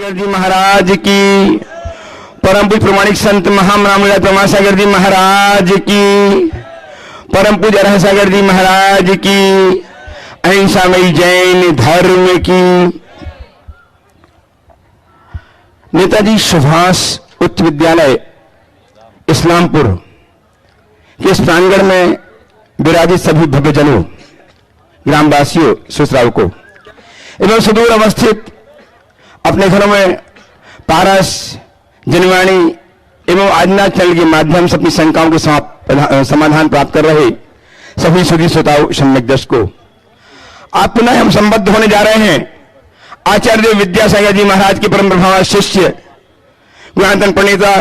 सागर जी महाराज की, परम पूज्य प्रमाणिक संत महामनामूला तमा सागर जी महाराज की, परम पूज्य रह सागर जी महाराज की, अहिंसामयी जैन धर्म की। नेताजी सुभाष उच्च विद्यालय इस्लामपुर के इस प्रांगण में विराजित सभी भव्यजनों, ग्रामवासियों, सुश्रावकों एवं सुदूर अवस्थित अपने घरों में पारस, जनवाणी एवं आजना चैनल के माध्यम से अपनी शंकाओं के समाधान प्राप्त कर रहे सभी सुधी श्रोताओं, सम्यक दर्शकों, आप पुनः हम संबद्ध होने जा रहे हैं आचार्य विद्यासागर जी महाराज के परम प्रभाव शिष्य, गुणांतन प्रणेता,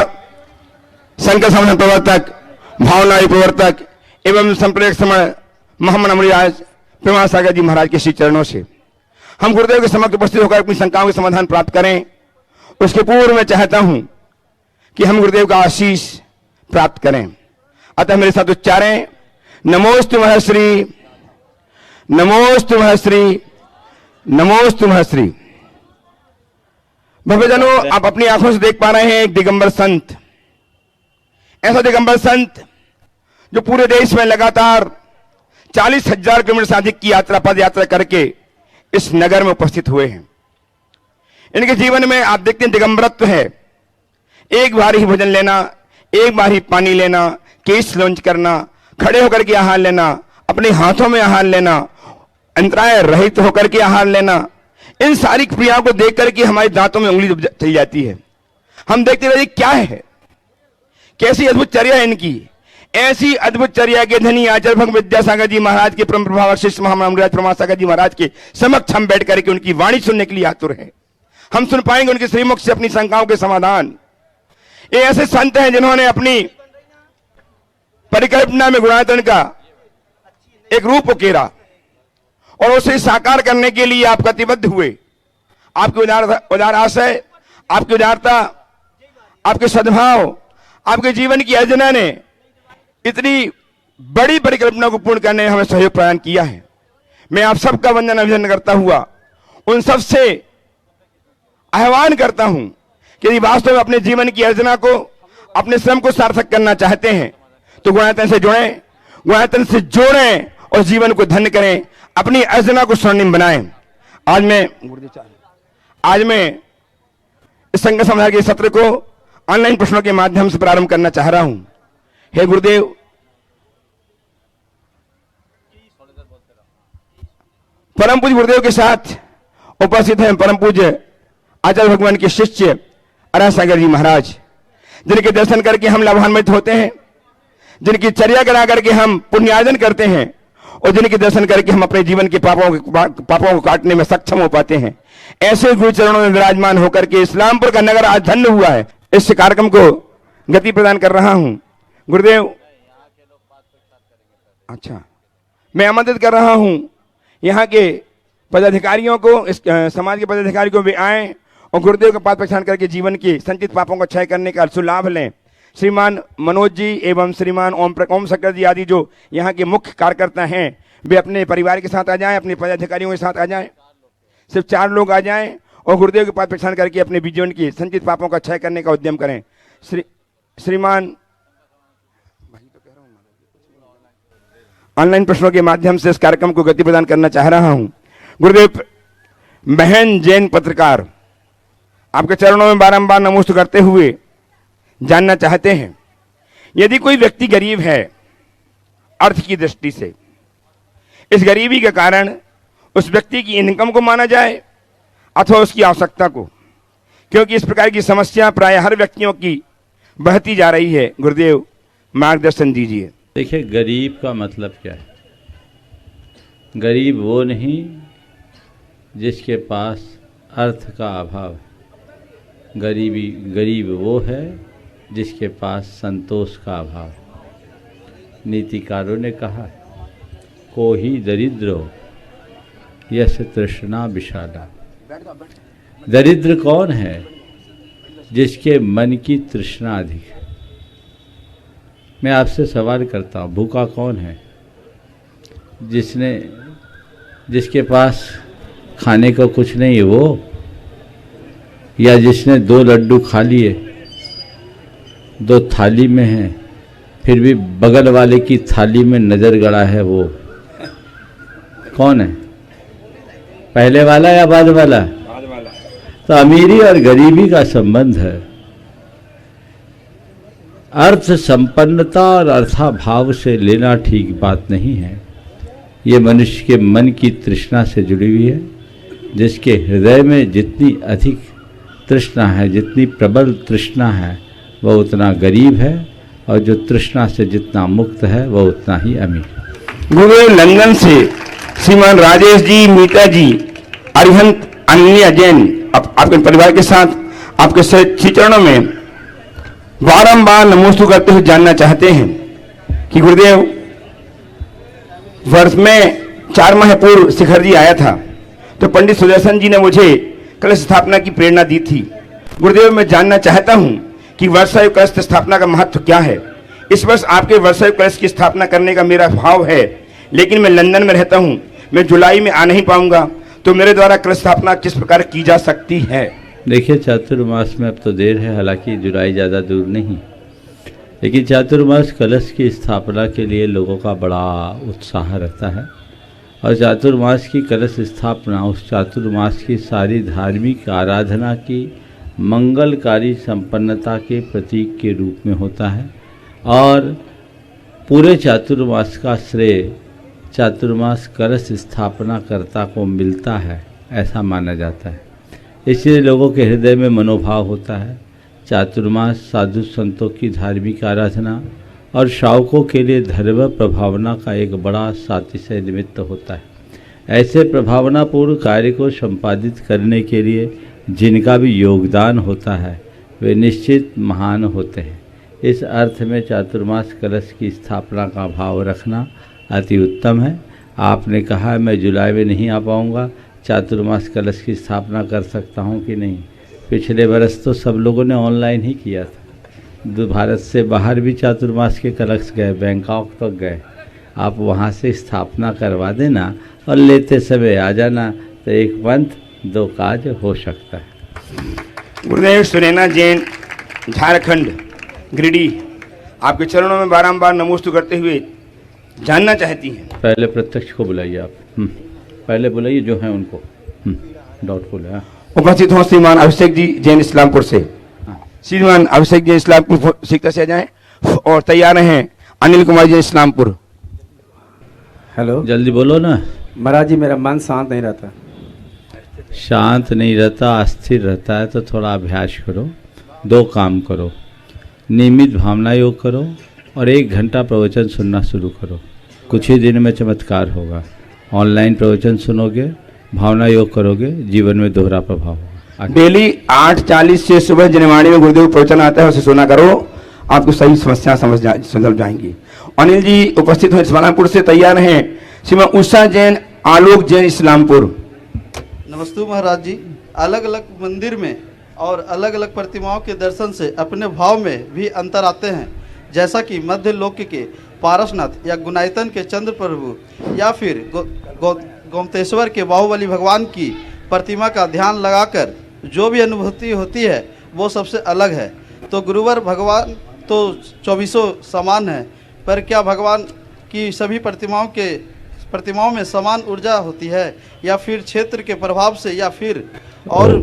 संकर समाधान प्रवर्तक, भावना प्रवर्तक एवं संप्रदाय समय महामनामूलाज प्रमाण सागर जी महाराज के श्री चरणों से हम गुरुदेव के समक्ष उपस्थित होकर अपनी शंकाओं के समाधान प्राप्त करें। उसके पूर्व मैं चाहता हूं कि हम गुरुदेव का आशीष प्राप्त करें। अतः मेरे साथ उच्चारें, नमोस्तु महश्री, नमोस्तु महश्री, नमोस्तु महश्री। भव्यजनों, आप अपनी आंखों से देख पा रहे हैं एक दिगंबर संत, ऐसा दिगंबर संत जो पूरे देश में लगातार 40,000 किलोमीटर से अधिक की यात्रा, पद यात्रा करके इस नगर में उपस्थित हुए हैं। इनके जीवन में आप देखते हैं दिगंबरत्व है। एक बार ही भोजन लेना, एक बार ही पानी लेना, केश लॉन्च करना, खड़े होकर के आहार लेना, अपने हाथों में आहार लेना, अंतराय रहित होकर के आहार लेना, इन सारी क्रियाओं को देख करके हमारे दांतों में उंगली चली जाती है। हम देखते रहे क्या है, कैसी अद्भुत चर्या है इनकी। ऐसी अद्भुत चर्या के धनी आचार्य भगवान विद्यासागर जी महाराज के परम प्रभाव शिष्य महामनामूलाज प्रमाण सागर जी महाराज के समक्ष हम बैठ करके उनकी वाणी सुनने के लिए आतुर हैं। हम सुन पाएंगे उनके श्रीमुख से अपनी शंकाओं के समाधान। ये ऐसे संत हैं जिन्होंने अपनी परिकल्पना में गुणायतन का एक रूप उकेरा और उसे साकार करने के लिए आप प्रतिबद्ध हुए। आपकी उदार आशय, आपकी उदारता, आपके सद्भाव, आपके जीवन की अर्जना ने इतनी बड़ी परिकल्पना को पूर्ण करने में हमें सहयोग प्रदान किया है। मैं आप सबका वंदन अभिनंदन करता हुआ उन सब से आह्वान करता हूं कि यदि वास्तव में अपने जीवन की अर्जना को, अपने श्रम को सार्थक करना चाहते हैं तो गुणायतन से जुड़ें, गुणायतन से जोड़ें और जीवन को धन्य करें, अपनी अर्जना को स्वर्णिम बनाएं। आज मैं इस संघ समाधान के सत्र को ऑनलाइन प्रश्नों के माध्यम से प्रारंभ करना चाह रहा हूं। हे गुरुदेव, परम पूज्य गुरुदेव के साथ उपस्थित हैं परम पूज्य आचार्य भगवान के शिष्य अरह सागर जी महाराज, जिनके दर्शन करके हम लाभान्वित होते हैं, जिनकी चर्या करा करके हम पुण्यार्जन करते हैं और जिनके दर्शन करके हम अपने जीवन के पापों को काटने में सक्षम हो पाते हैं। ऐसे गुरु चरणों में विराजमान होकर के इस्लामपुर का नगर आज धन्य हुआ है। इस कार्यक्रम को गति प्रदान कर रहा हूं। गुरुदेव, अच्छा, मैं आमंत्रित कर रहा हूं यहाँ के पदाधिकारियों को, इस समाज के पदाधिकारियों को भी आए और गुरुदेव का पाद प्रक्षालन करके जीवन के संचित पापों को क्षय करने का सुलाभ लें। श्रीमान मनोज जी एवं श्रीमान ओम शंकर जी आदि जो यहाँ के मुख्य कार्यकर्ता हैं, वे अपने परिवार के साथ आ जाएं, अपने पदाधिकारियों के साथ आ जाएं। सिर्फ 4 लोग आ जाएं और गुरुदेव के पाद प्रक्षालन करके अपने जीवन के संचित पापों का क्षय करने का उद्यम करें। श्रीमान ऑनलाइन प्रश्नों के माध्यम से इस कार्यक्रम को गति प्रदान करना चाह रहा हूं। गुरुदेव, बहन जैन पत्रकार आपके चरणों में बारंबार नमोस्तु करते हुए जानना चाहते हैं, यदि कोई व्यक्ति गरीब है अर्थ की दृष्टि से, इस गरीबी के कारण उस व्यक्ति की इनकम को माना जाए अथवा उसकी आवश्यकता को, क्योंकि इस प्रकार की समस्या प्राय हर व्यक्तियों की बढ़ती जा रही है। गुरुदेव, मार्गदर्शन दीजिए। देखिए, गरीब का मतलब क्या है? गरीब वो नहीं जिसके पास अर्थ का अभाव है। गरीब वो है जिसके पास संतोष का अभाव है। नीतिकारों ने कहा, कोहि दरिद्रो यश तृष्णा विषादा। दरिद्र कौन है? जिसके मन की तृष्णा अधिक है। मैं आपसे सवाल करता हूँ, भूखा कौन है? जिसके पास खाने को कुछ नहीं है, वो या जिसने 2 लड्डू खा लिए, 2 थाली में हैं, फिर भी बगल वाले की थाली में नजर गड़ा है, वो कौन है? पहले वाला या बाद वाला? तो अमीरी और गरीबी का संबंध है। अर्थ संपन्नता और अर्थाभाव से लेना ठीक बात नहीं है। ये मनुष्य के मन की तृष्णा से जुड़ी हुई है। जिसके हृदय में जितनी अधिक तृष्णा है, जितनी प्रबल तृष्णा है, वह उतना गरीब है, और जो तृष्णा से जितना मुक्त है वह उतना ही अमीर। गुरुदेव लंदन से श्रीमान राजेश जी, मीता जी, अरिहंत, अनन्या जैन आपके परिवार के साथ आपके श्री चरणों में बारंबार नमोस्तु करते हुए जानना चाहते हैं कि गुरुदेव, वर्ष में 4 माह पूर्व शिखर जी आया था, तो पंडित सुदर्शन जी ने मुझे कलश स्थापना की प्रेरणा दी थी। गुरुदेव, मैं जानना चाहता हूं कि वर्षायु कलश स्थापना का महत्व क्या है। इस वर्ष आपके वर्षायु कलश की स्थापना करने का मेरा भाव है, लेकिन मैं लंदन में रहता हूं, मैं जुलाई में आ नहीं पाऊंगा, तो मेरे द्वारा कलश स्थापना किस प्रकार की जा सकती है? देखिए, चातुर्मास में अब तो देर है, हालांकि जुलाई ज़्यादा दूर नहीं, लेकिन चातुर्मास कलश की स्थापना के लिए लोगों का बड़ा उत्साह रहता है। और चातुर्मास की कलश स्थापना उस चातुर्मास की सारी धार्मिक आराधना की मंगलकारी संपन्नता के प्रतीक के रूप में होता है। और पूरे चातुर्मास का श्रेय चातुर्मास कलश स्थापना कर्ता को मिलता है, ऐसा माना जाता है। इसलिए लोगों के हृदय में मनोभाव होता है। चातुर्मास साधु संतों की धार्मिक आराधना और श्रावकों के लिए धर्म प्रभावना का एक बड़ा सातिशय निमित्त होता है। ऐसे प्रभावनापूर्ण कार्य को संपादित करने के लिए जिनका भी योगदान होता है, वे निश्चित महान होते हैं। इस अर्थ में चातुर्मास कलश की स्थापना का भाव रखना अति उत्तम है। आपने कहा मैं जुलाई में नहीं आ पाऊँगा, चातुर्मास कलश की स्थापना कर सकता हूँ कि नहीं। पिछले वर्ष तो सब लोगों ने ऑनलाइन ही किया था। भारत से बाहर भी चातुर्मास के कलश गए, बैंकॉक तक गए। आप वहाँ से स्थापना करवा देना और लेते समय आ जाना, तो एक पंथ 2 काज हो सकता है। गुरुदेव, सुनैना जैन, झारखंड, गिरिडीह, आपके चरणों में बारंबार नमोस्तु करते हुए जानना चाहती हैं। पहले प्रत्यक्ष को बुलाइए आप, पहले बुलाइए जो हैं उनको, डाउटफुल है। उपस्थित हों श्रीमान अभिषेक जी जैन इस्लामपुर से। श्रीमान अभिषेक जी इस्लामपुर सीखता से आ जाएं, और तैयार हैं अनिल कुमार जी इस्लामपुर। हेलो, जल्दी बोलो ना। महाराज जी, मेरा मन शांत नहीं रहता। शांत नहीं रहता, अस्थिर रहता है, तो थोड़ा अभ्यास करो। 2 काम करो, नियमित भावना योग करो और 1 घंटा प्रवचन सुनना शुरू करो। कुछ ही दिन में चमत्कार होगा। ऑनलाइन प्रवचन सुनोगे, भावना योग करोगे, जीवन में दोहरा प्रभाव होगा। डेली 8:40 से सुबह जनवाणी में गुरुदेव प्रवचन आता है, उसे सुना करो, आपको सही समस्या समझ जाएंगी। अनिल जी उपस्थित हो इस्लामपुर से, तैयार हैं श्रीमान उषा जैन, आलोक जैन इस्लामपुर। नमस्ते महाराज जी। अलग अलग मंदिर में और अलग अलग प्रतिमाओं के दर्शन से अपने भाव में भी अंतर आते हैं। जैसा कि मध्य लोक के पारसनाथ या गुनायतन के चंद्र प्रभु या फिर गोमतेश्वर के बाहुबली भगवान की प्रतिमा का ध्यान लगाकर जो भी अनुभूति होती है वो सबसे अलग है। तो गुरुवर भगवान तो 24 समान है, पर क्या भगवान की सभी प्रतिमाओं में समान ऊर्जा होती है, या फिर क्षेत्र के प्रभाव से, या फिर और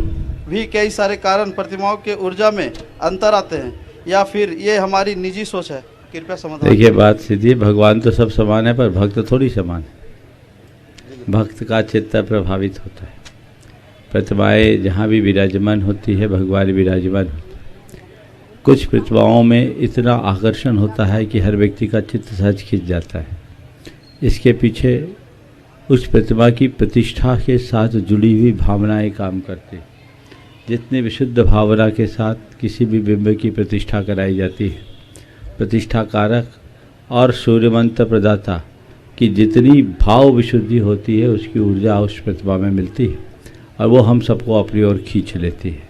भी कई सारे कारण प्रतिमाओं के ऊर्जा में अंतर आते हैं, या फिर ये हमारी निजी सोच है? कृपया समाधान। देखिए, बात सीधी, भगवान तो सब समान है, पर भक्त थोड़ी समान है। भक्त का चित्त प्रभावित होता है। प्रतिमाएं जहाँ भी विराजमान होती है, भगवान विराजमान होते हैं। कुछ प्रतिमाओं में इतना आकर्षण होता है कि हर व्यक्ति का चित्त सहज खिंच जाता है। इसके पीछे उस प्रतिमा की प्रतिष्ठा के साथ जुड़ी हुई भावनाएं काम करती हैं। जितनी विशुद्ध भावना के साथ किसी भी बिंब की प्रतिष्ठा कराई जाती है, प्रतिष्ठा कारक और सूर्य मंत्र प्रदाता की जितनी भाव विशुद्धि होती है, उसकी ऊर्जा उस प्रतिमा में मिलती है और वो हम सबको अपनी ओर खींच लेती है।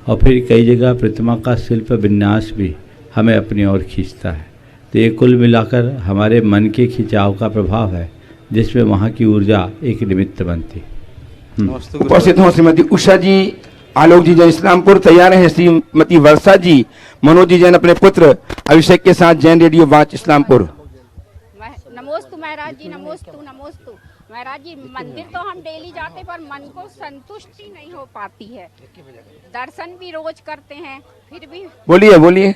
और फिर कई जगह प्रतिमा का शिल्प विन्यास भी हमें अपनी ओर खींचता है। तो ये कुल मिलाकर हमारे मन के खिंचाव का प्रभाव है, जिसमें वहाँ की ऊर्जा एक निमित्त बनती है। उपस्थित हों श्रीमती उषा जी, आलोक जी जैन इस्लामपुर तैयार हैं। श्रीमती वर्षा जी मनोज जी जैन अपने पुत्र अभिषेक के साथ जैन रेडियो वाच इस्लामपुर। नमोस्तु महाराज जी, नमोस्तु नमोस्तु महाराज जी। मंदिर तो हम डेली जाते पर मन को संतुष्टि नहीं हो पाती है। दर्शन भी रोज करते हैं फिर भी। बोलिए बोलिए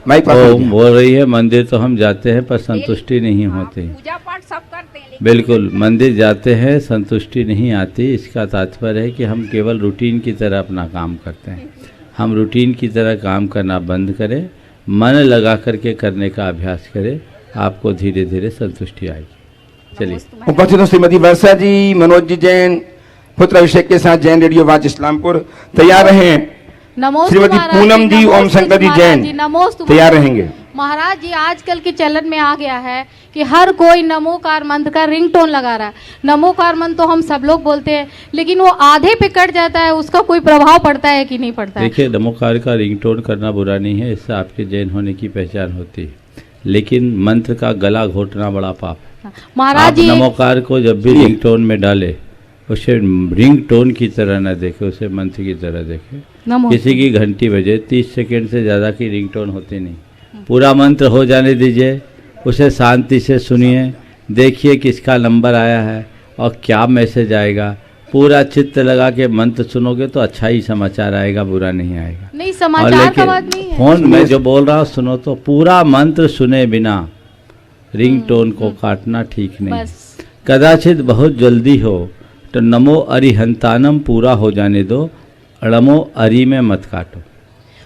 माइक पास वो कीजिए। बोल रही है मंदिर तो हम जाते हैं पर संतुष्टि नहीं होती। पूजा पाठ सब करते हैं लेकिन बिल्कुल, मंदिर जाते हैं संतुष्टि नहीं आती। इसका तात्पर्य है कि हम केवल रूटीन की तरह अपना काम करते हैं। हम रूटीन की तरह काम करना बंद करें, मन लगा करके करने का अभ्यास करें, आपको धीरे धीरे संतुष्टि आएगी। चलिए। उपस्थित हो श्रीमती वर्षा जी मनोज जी जैन पुत्र अभिषेक के साथ जैन रेडियो वाच इस्लामपुर तैयार रहें। नमोस्तु श्रीमती महाराज पूनम जी ओम नमोस्तु शंकर जी महाराज जैन जी, नमोस्तु तैयार महाराज। रहेंगे। महाराज जी आजकल के चलन में आ गया है कि हर कोई नमोकार मंत्र का रिंगटोन लगा रहा है। नमोकार मंत्र तो हम सब लोग बोलते हैं लेकिन वो आधे पे कट जाता है, उसका कोई प्रभाव पड़ता है कि नहीं पड़ता है? देखिए, नमोकार का रिंगटोन करना बुरा नहीं है, इससे आपके जैन होने की पहचान होती है, लेकिन मंत्र का गला घोटना बड़ा पाप है। महाराज आप जी नमोकार को जब भी रिंगटोन में डाले उसे रिंगटोन की तरह न देखे, उसे मंत्र की तरह देखे। किसी की घंटी बजे 30 सेकंड से ज़्यादा की रिंगटोन होती नहीं। पूरा मंत्र हो जाने दीजिए, उसे शांति से सुनिए, देखिए किसका नंबर आया है और क्या मैसेज आएगा। पूरा चित्त लगा के मंत्र सुनोगे तो अच्छा ही समाचार आएगा, बुरा नहीं आएगा। नहीं, और समाचार का बात नहीं लेकिन है। फोन में जो बोल रहा हूँ सुनो, तो पूरा मंत्र सुने बिना रिंगटोन को काटना ठीक नहीं। बस कदाचित बहुत जल्दी हो तो नमो अरिहंतानम पूरा हो जाने दो, नमो अरि में मत काटो।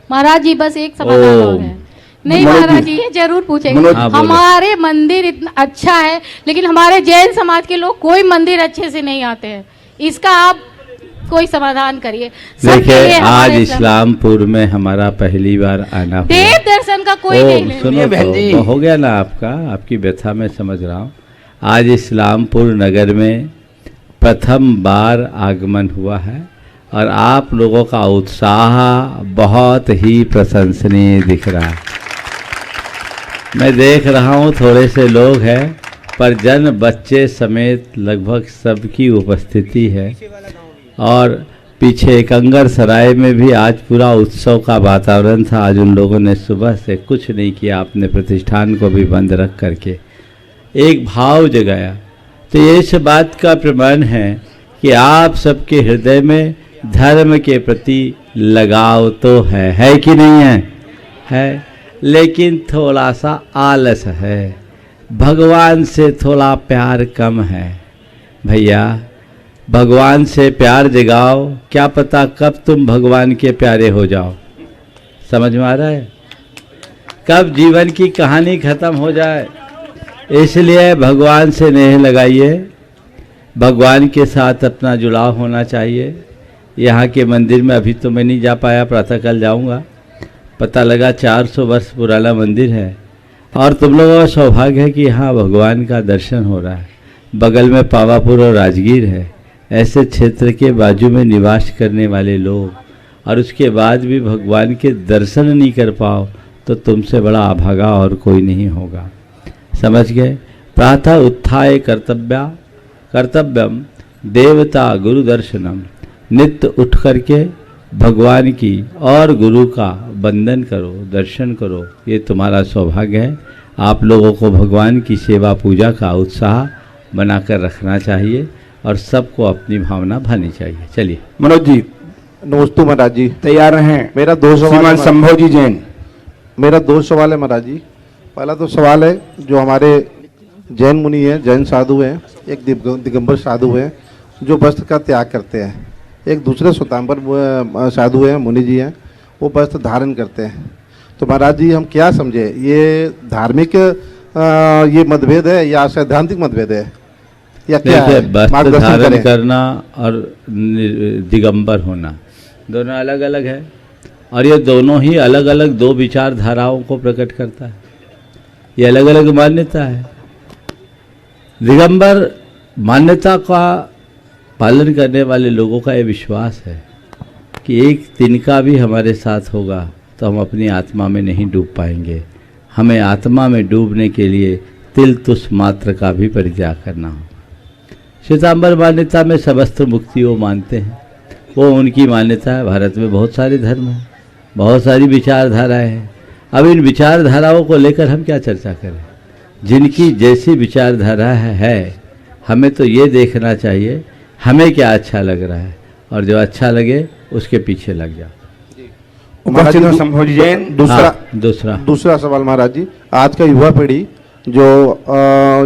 महाराज जी बस एक समाधान और है। नहीं मनोज महाराज जी, जी ये जरूर पूछेंगे। मनोज- हाँ, बोलो। हमारे मंदिर इतना अच्छा है लेकिन हमारे जैन समाज के लोग कोई मंदिर अच्छे से नहीं आते हैं, इसका आप कोई समाधान करिए। सबके देखिए, लिए आज हमारे इस्लामपुर में हमारा पहली बार आना हुआ। देव दर्शन का कोई नहीं ले। सुनो बहन जी। तो, हो गया ना आपका, आपकी व्यथा मैं समझ रहा हूँ। आज इस्लामपुर नगर में प्रथम बार आगमन हुआ है और आप लोगों का उत्साह बहुत ही प्रशंसनीय दिख रहा है। मैं देख रहा हूँ थोड़े से लोग हैं पर जन बच्चे समेत लगभग सबकी उपस्थिति है। और पीछे कंगर सराय में भी आज पूरा उत्सव का वातावरण था। आज उन लोगों ने सुबह से कुछ नहीं किया, अपने प्रतिष्ठान को भी बंद रख करके एक भाव जगाया। तो ये इस बात का प्रमाण है कि आप सबके हृदय में धर्म के प्रति लगाव तो है कि नहीं है? है, लेकिन थोड़ा सा आलस है, भगवान से थोड़ा प्यार कम है। भैया, भगवान से प्यार जगाओ, क्या पता कब तुम भगवान के प्यारे हो जाओ। समझ में आ रहा है? कब जीवन की कहानी खत्म हो जाए। इसलिए भगवान से नेह लगाइए, भगवान के साथ अपना जुड़ाव होना चाहिए। यहाँ के मंदिर में अभी तो मैं नहीं जा पाया, प्रातःकाल जाऊँगा। पता लगा 400 वर्ष पुराना मंदिर है और तुम लोगों का सौभाग्य है कि यहाँ भगवान का दर्शन हो रहा है। बगल में पावापुर और राजगीर है। ऐसे क्षेत्र के बाजू में निवास करने वाले लोग और उसके बाद भी भगवान के दर्शन नहीं कर पाओ तो तुमसे बड़ा अभागा और कोई नहीं होगा। समझ गए? प्रातः उत्थाय कर्तव्यम देवता गुरु दर्शनम। नित्य उठ करके भगवान की और गुरु का वंदन करो, दर्शन करो। ये तुम्हारा सौभाग्य है। आप लोगों को भगवान की सेवा पूजा का उत्साह बनाकर रखना चाहिए और सबको अपनी भावना भानी चाहिए। चलिए मनोज जी नमस्ते महाराज जी। तैयार रहें। मेरा दो सवाल श्रीमान है संभव जी जैन। मेरा दो सवाल है महाराज जी। पहला तो सवाल है, जो हमारे जैन मुनि हैं, जैन साधु हैं, एक दिगंबर साधु हैं जो वस्त्र का त्याग करते हैं, एक दूसरे स्वतंबर साधु हैं, मुनि जी हैं, वो वस्त्र धारण करते हैं। तो महाराज जी हम क्या समझे, ये धार्मिक ये मतभेद है या सैद्धांतिक मतभेद है या क्या देखिए, है? वस्त्र मार्गदर्शन धारण करें। करना और दिगंबर होना दोनों अलग अलग है और ये दोनों ही अलग अलग दो विचारधाराओं को प्रकट करता है। ये अलग अलग मान्यता है। दिगंबर मान्यता का पालन करने वाले लोगों का ये विश्वास है कि एक तिनका भी हमारे साथ होगा तो हम अपनी आत्मा में नहीं डूब पाएंगे। हमें आत्मा में डूबने के लिए तिल तुस मात्र का भी परित्याग करना होगा। श्वेतांबर मान्यता में समस्त मुक्ति वो मानते हैं। वो उनकी मान्यता है। भारत में बहुत सारे धर्म हैं, बहुत सारी विचारधाराएं हैं। अब इन विचारधाराओं को लेकर हम क्या चर्चा करें? जिनकी जैसी विचारधारा है हमें तो ये देखना चाहिए हमें क्या अच्छा लग रहा है, और जो अच्छा लगे उसके पीछे लग जाओ। उपस्थित हैं संभोजी जैन। दूसरा सवाल महाराज जी, आज का युवा पीढ़ी जो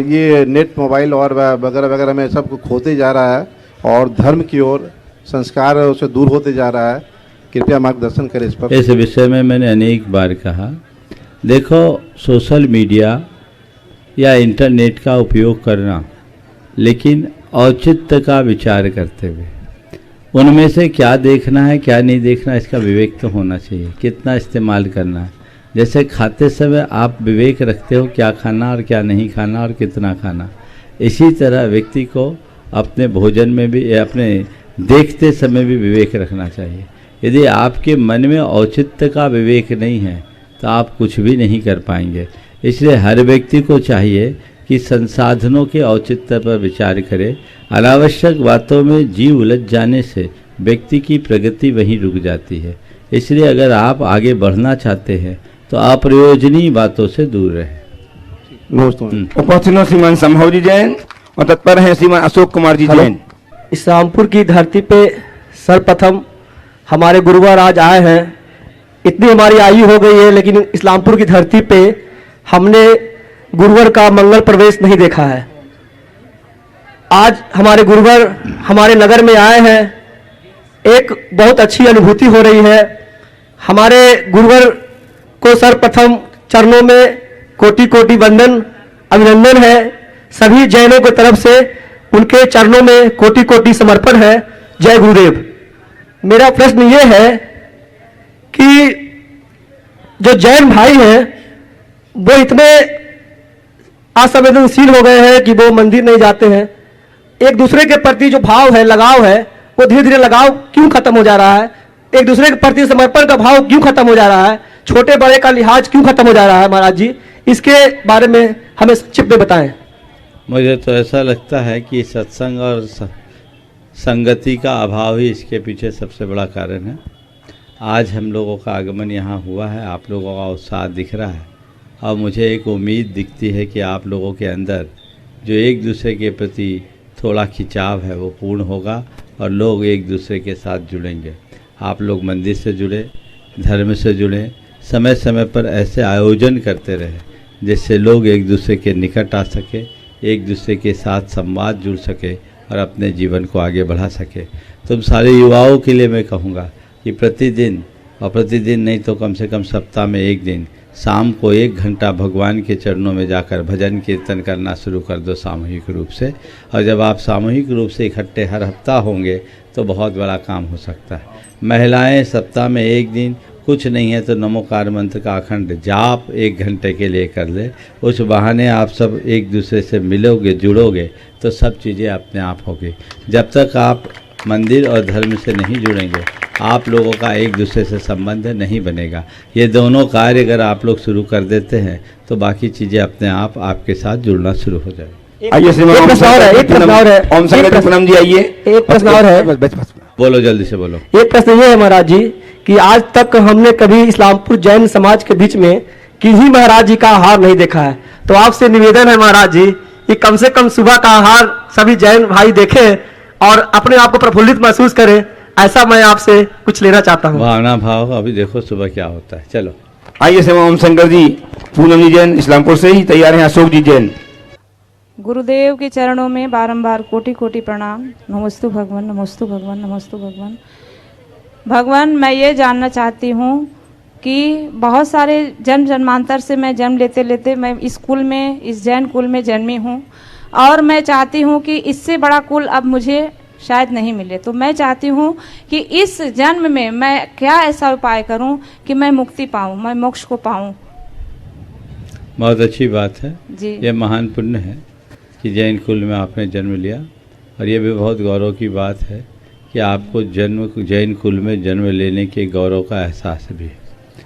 ये नेट मोबाइल और वगैरह वगैरह में सब खोते जा रहा है और धर्म की ओर संस्कार उससे दूर होते जा रहा है, कृपया मार्गदर्शन करें इस पर। इस विषय में मैंने अनेक बार कहा, देखो सोशल मीडिया या इंटरनेट का उपयोग करना, लेकिन औचित्य का विचार करते हुए उनमें से क्या देखना है क्या नहीं देखना इसका विवेक तो होना चाहिए। कितना इस्तेमाल करना है, जैसे खाते समय आप विवेक रखते हो क्या खाना और क्या नहीं खाना और कितना खाना, इसी तरह व्यक्ति को अपने भोजन में भी अपने देखते समय भी विवेक रखना चाहिए। यदि आपके मन में औचित्य का विवेक नहीं है तो आप कुछ भी नहीं कर पाएंगे। इसलिए हर व्यक्ति को चाहिए कि संसाधनों के औचित्य पर विचार करे। अनावश्यक बातों में जीव उलझ जाने से व्यक्ति की प्रगति वहीं रुक जाती है। इसलिए अगर आप आगे बढ़ना चाहते हैं तो अप्रयोजनीय बातों से दूर रहें। उपस्थित हैं श्रीमान संभोजी जैन और तत्पर हैं श्रीमान अशोक कुमार जी जैन। इस्लामपुर की धरती पे सर्वप्रथम हमारे गुरुवर आज आए हैं। इतनी हमारी आयु हो गई है लेकिन इस्लामपुर की धरती पे हमने गुरुवर का मंगल प्रवेश नहीं देखा है। आज हमारे गुरुवर हमारे नगर में आए हैं, एक बहुत अच्छी अनुभूति हो रही है। हमारे गुरुवर को सर्वप्रथम चरणों में कोटि कोटि वंदन अभिनंदन है। सभी जैनों की तरफ से उनके चरणों में कोटि कोटि समर्पण है। जय गुरुदेव। मेरा प्रश्न ये है कि जो जैन भाई हैं वो इतने असंवेदनशील हो गए हैं कि वो मंदिर नहीं जाते हैं। एक दूसरे के प्रति जो भाव है, लगाव है, वो धीरे धीरे लगाव क्यों खत्म हो जा रहा है? एक दूसरे के प्रति समर्पण का भाव क्यों खत्म हो जा रहा है? छोटे बड़े का लिहाज क्यों खत्म हो जा रहा है? महाराज जी इसके बारे में हमें संक्षिप्त में बताएं। मुझे तो ऐसा लगता है कि सत्संग और संगति का अभाव ही इसके पीछे सबसे बड़ा कारण है। आज हम लोगों का आगमन यहाँ हुआ है, आप लोगों का उत्साह दिख रहा है और मुझे एक उम्मीद दिखती है कि आप लोगों के अंदर जो एक दूसरे के प्रति थोड़ा खिंचाव है वो पूर्ण होगा और लोग एक दूसरे के साथ जुड़ेंगे। आप लोग मंदिर से जुड़े, धर्म से जुड़े, समय समय पर ऐसे आयोजन करते रहे जिससे लोग एक दूसरे के निकट आ सके, एक दूसरे के साथ संवाद जुड़ सके और अपने जीवन को आगे बढ़ा सके। तुम सारे युवाओं के लिए मैं कहूँगा कि प्रतिदिन, और प्रतिदिन नहीं तो कम से कम सप्ताह में एक दिन, शाम को 1 घंटा भगवान के चरणों में जाकर भजन कीर्तन करना शुरू कर दो सामूहिक रूप से। और जब आप सामूहिक रूप से इकट्ठे हर हफ्ता होंगे तो बहुत बड़ा काम हो सकता है। महिलाएं सप्ताह में 1 दिन, कुछ नहीं है तो नमोकार मंत्र का अखंड जाप 1 घंटे के लिए कर ले। उस बहाने आप सब एक दूसरे से मिलोगे, जुड़ोगे तो सब चीज़ें अपने आप होगी। जब तक आप मंदिर और धर्म से नहीं जुड़ेंगे आप लोगों का एक दूसरे से संबंध नहीं बनेगा। ये दोनों कार्य अगर आप लोग शुरू कर देते हैं तो बाकी चीज़ें अपने आप आपके साथ जुड़ना शुरू हो जाएगी। आइए श्रीमान एक प्रश्न और है, एक प्रश्न और है। ओम संगत पूनम जी आइए। एक प्रश्न और है। बोलो, जल्दी से बोलो। एक प्रश्न ये है महाराज जी कि आज तक हमने कभी इस्लामपुर जैन समाज के बीच में किसी महाराज जी का आहार नहीं देखा है। तो आपसे निवेदन है महाराज जी कि कम से कम सुबह का आहार सभी जैन भाई देखें और अपने आप को प्रफुल्लित महसूस करें। ऐसा मैं आपसे कुछ लेना चाहता हूँ। भावना भाव, अभी देखो सुबह क्या होता है। चलो आइए श्रीमान ओम शंकर जी पूनम जी जैन इस्लामपुर से ही तैयार हैं। अशोक जी जैन। गुरुदेव के चरणों में बारंबार कोटि कोटि प्रणाम। नमस्तु भगवान, नमस्तु भगवान, नमस्तु भगवान। भगवान मैं ये जानना चाहती हूँ कि बहुत सारे जन्म जन्मांतर से मैं जन्म लेते लेते मैं इस कुल में, इस जैन कुल में जन्मी हूँ और मैं चाहती हूँ कि इससे बड़ा कुल अब मुझे शायद नहीं मिले। तो मैं चाहती हूँ कि इस जन्म में मैं क्या ऐसा उपाय करूँ कि मैं मुक्ति पाऊँ, मैं मोक्ष को पाऊँ। बहुत अच्छी बात है जी। ये महान पुण्य है कि जैन कुल में आपने जन्म लिया और ये भी बहुत गौरव की बात है कि आपको जैन कुल में जन्म लेने के गौरव का एहसास भी है।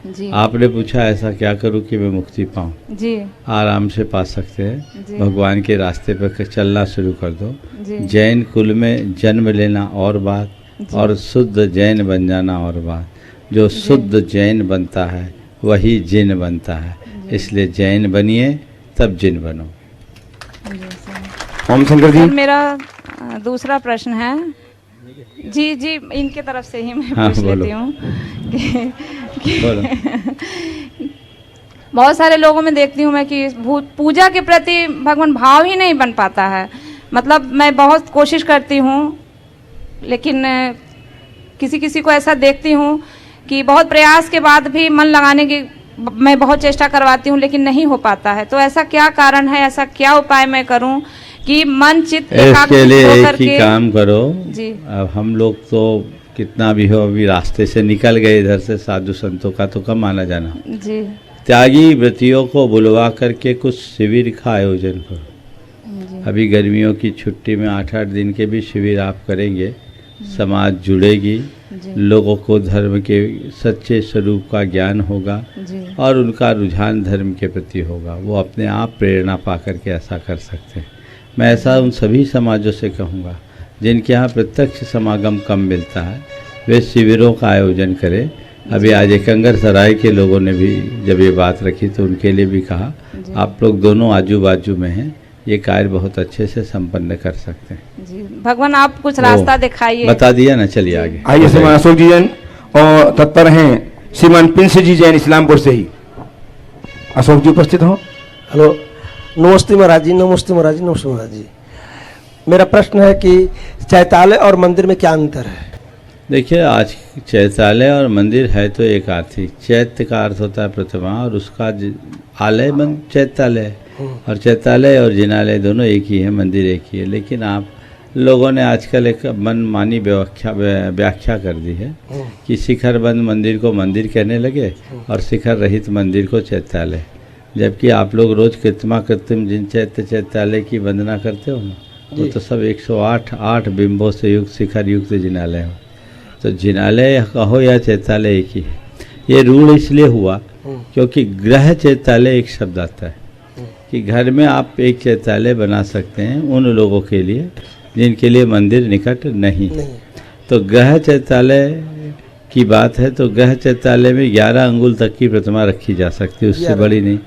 जी। आपने पूछा ऐसा क्या करूं कि मैं मुक्ति पाऊं। जी। आराम से पा सकते हैं। जी। भगवान के रास्ते पर चलना शुरू कर दो। जी। जैन कुल में जन्म लेना और बात और शुद्ध जैन बन जाना और बात। जो शुद्ध जैन बनता है वही जिन बनता है, इसलिए जैन बनिए तब जिन बनो। ओम शंकर जी। सर, मेरा दूसरा प्रश्न है जी इनके तरफ से ही मैं पूछ लेती हूँ कि बहुत सारे लोगों में देखती हूँ मैं कि पूजा के प्रति भगवान भाव ही नहीं बन पाता है। मतलब मैं बहुत कोशिश करती हूँ, लेकिन किसी को ऐसा देखती हूँ कि बहुत प्रयास के बाद भी मन लगाने की मैं बहुत चेष्टा करवाती हूँ, लेकिन नहीं हो पाता है। तो ऐसा क्या कारण है, ऐसा क्या उपाय मैं करूँ कि मन चित्त इसके लिए एक ही काम करो जी। अब हम लोग तो कितना भी हो अभी रास्ते से निकल गए, इधर से साधु संतों का तो कम आना जाना जी। त्यागी व्रतियों को बुलवा करके कुछ शिविर का आयोजन करो। अभी गर्मियों की छुट्टी में 8-8 दिन के भी शिविर आप करेंगे, समाज जुड़ेगी, लोगों को धर्म के सच्चे स्वरूप का ज्ञान होगा और उनका रुझान धर्म के प्रति होगा। वो अपने आप प्रेरणा पा करके ऐसा कर सकते हैं। मैं ऐसा उन सभी समाजों से कहूँगा जिनके यहाँ प्रत्यक्ष समागम कम मिलता है, वे शिविरों का आयोजन करें। अभी आज एकंगर सराय के लोगों ने भी जब ये बात रखी तो उनके लिए भी कहा आप लोग दोनों आजू बाजू में हैं, ये कार्य बहुत अच्छे से संपन्न कर सकते हैं जी। भगवान आप कुछ रास्ता दिखाइए। बता दिया ना, चलिए आगे। आइए श्रीमान अशोक जी जैन और तत्पर हैं श्रीमान प्रिंस जी जैन इस्लामपुर से ही। अशोक जी उपस्थित हो। हेलो, नमस्ते महाराज जी। नमस्ते महाराज जी। नमस्ते महाराज जी। मेरा प्रश्न है कि चैतालय और मंदिर में क्या अंतर है? देखिए, आज चैतालय और मंदिर है तो एक अर्थ ही। चैत्य का अर्थ होता है प्रतिमा और उसका आलय मन चैतालय, और चैतालय और जिनालय दोनों एक ही है, मंदिर एक ही है। लेकिन आप लोगों ने आजकल एक मनमानी व्याख्या कर दी है कि शिखर बंद मंदिर को मंदिर कहने लगे और शिखर रहित मंदिर को चैतालय, जबकि आप लोग रोज कृत्रिम जिन चैत्यालय की वंदना करते हो ना, वो तो सब 108 बिंबों से युक्त शिखर युक्त जिनालय हो। तो जिनालय कहो या चैतालय एक ही है। ये रूल इसलिए हुआ क्योंकि ग्रह चैतालय एक शब्द आता है कि घर में आप एक चैतालय बना सकते हैं उन लोगों के लिए जिनके लिए मंदिर निकट नहीं। तो ग्रह चैतालय की बात है तो ग्रह चैतालय में 11 अंगुल तक की प्रतिमा रखी जा सकती है, उससे बड़ी नहीं।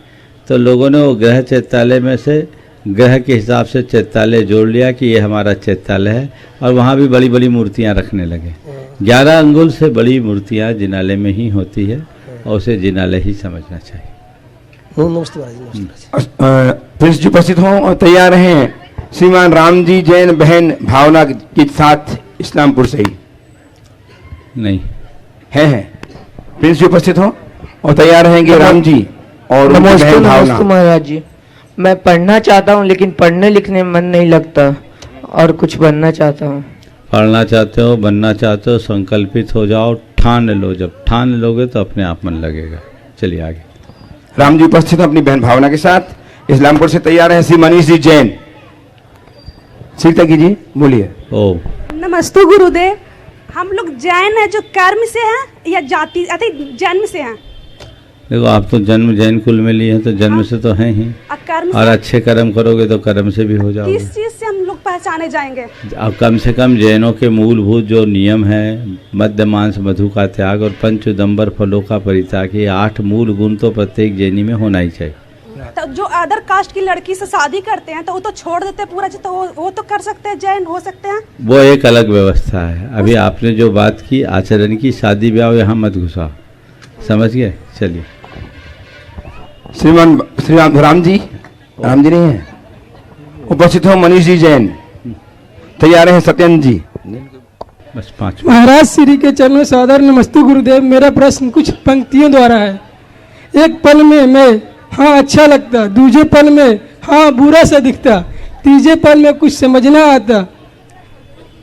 तो लोगों ने वो ग्रह चैतालय में से ग्रह के हिसाब से चैतालय जोड़ लिया कि ये हमारा चैतालय है, और वहाँ भी बड़ी बड़ी मूर्तियाँ रखने लगे। 11 अंगुल से बड़ी मूर्तियाँ जिनालय में ही होती है और उसे जिनालय ही समझना चाहिए। प्रिंस जी उपस्थित हों और तैयार हैं श्रीमान राम जी जैन बहन भावना के साथ इस्लामपुर से ही। नहीं है प्रिंस जी उपस्थित हों और तैयार रहेंगे राम जी और उनकी बहन भावना। महाराज जी, मैं पढ़ना चाहता हूँ लेकिन पढ़ने लिखने में मन नहीं लगता और कुछ बनना चाहता हूँ। पढ़ना चाहते हो, बनना चाहते हो, संकल्पित हो जाओ, ठान लो। जब ठान लोगे तो अपने आप मन लगेगा। चलिए आगे। राम जी उपस्थित अपनी बहन भावना के साथ इस्लामपुर से तैयार हैं श्री मनीष जी जैन। सीता जी बोलिए। ओ नमस्ते गुरुदेव। हम लोग जैन है जो कर्म से हैं या जाति जन्म से हैं? देखो, आप तो जन्म जैन कुल में लिए हैं तो जन्म से तो हैं ही, और अच्छे कर्म करोगे तो कर्म से भी हो जाओगे। किस चीज से हम लोग पहचाने जाएंगे? अब कम से कम जैनों के मूलभूत जो नियम है, मद्य मांस मधु का त्याग और पंचउदंबर फलों का परित्याग, ये 8 मूल गुण तो प्रत्येक जैनी में होना ही चाहिए। तो जो अदर कास्ट की लड़की से शादी करते हैं तो वो तो छोड़ देते हैं पूरा, तो वो तो कर सकते हैं, जैन हो सकते हैं। वो एक अलग व्यवस्था है। अभी आपने जो बात की आचरण की, शादी ब्याह यहाँ मत घुसा, समझ गए? चलिए। श्रीमान श्री राम जी नहीं है उपस्थित हो मनीष जी जैन। तैयार हैं सत्यन जी। बस 5। महाराज श्री के चरणों से आदर नमस्ते गुरुदेव। मेरा प्रश्न कुछ पंक्तियों द्वारा है। एक पल में मैं हाँ अच्छा लगता, दूसरे पल में हाँ बुरा सा दिखता, तीसरे पल में कुछ समझना आता,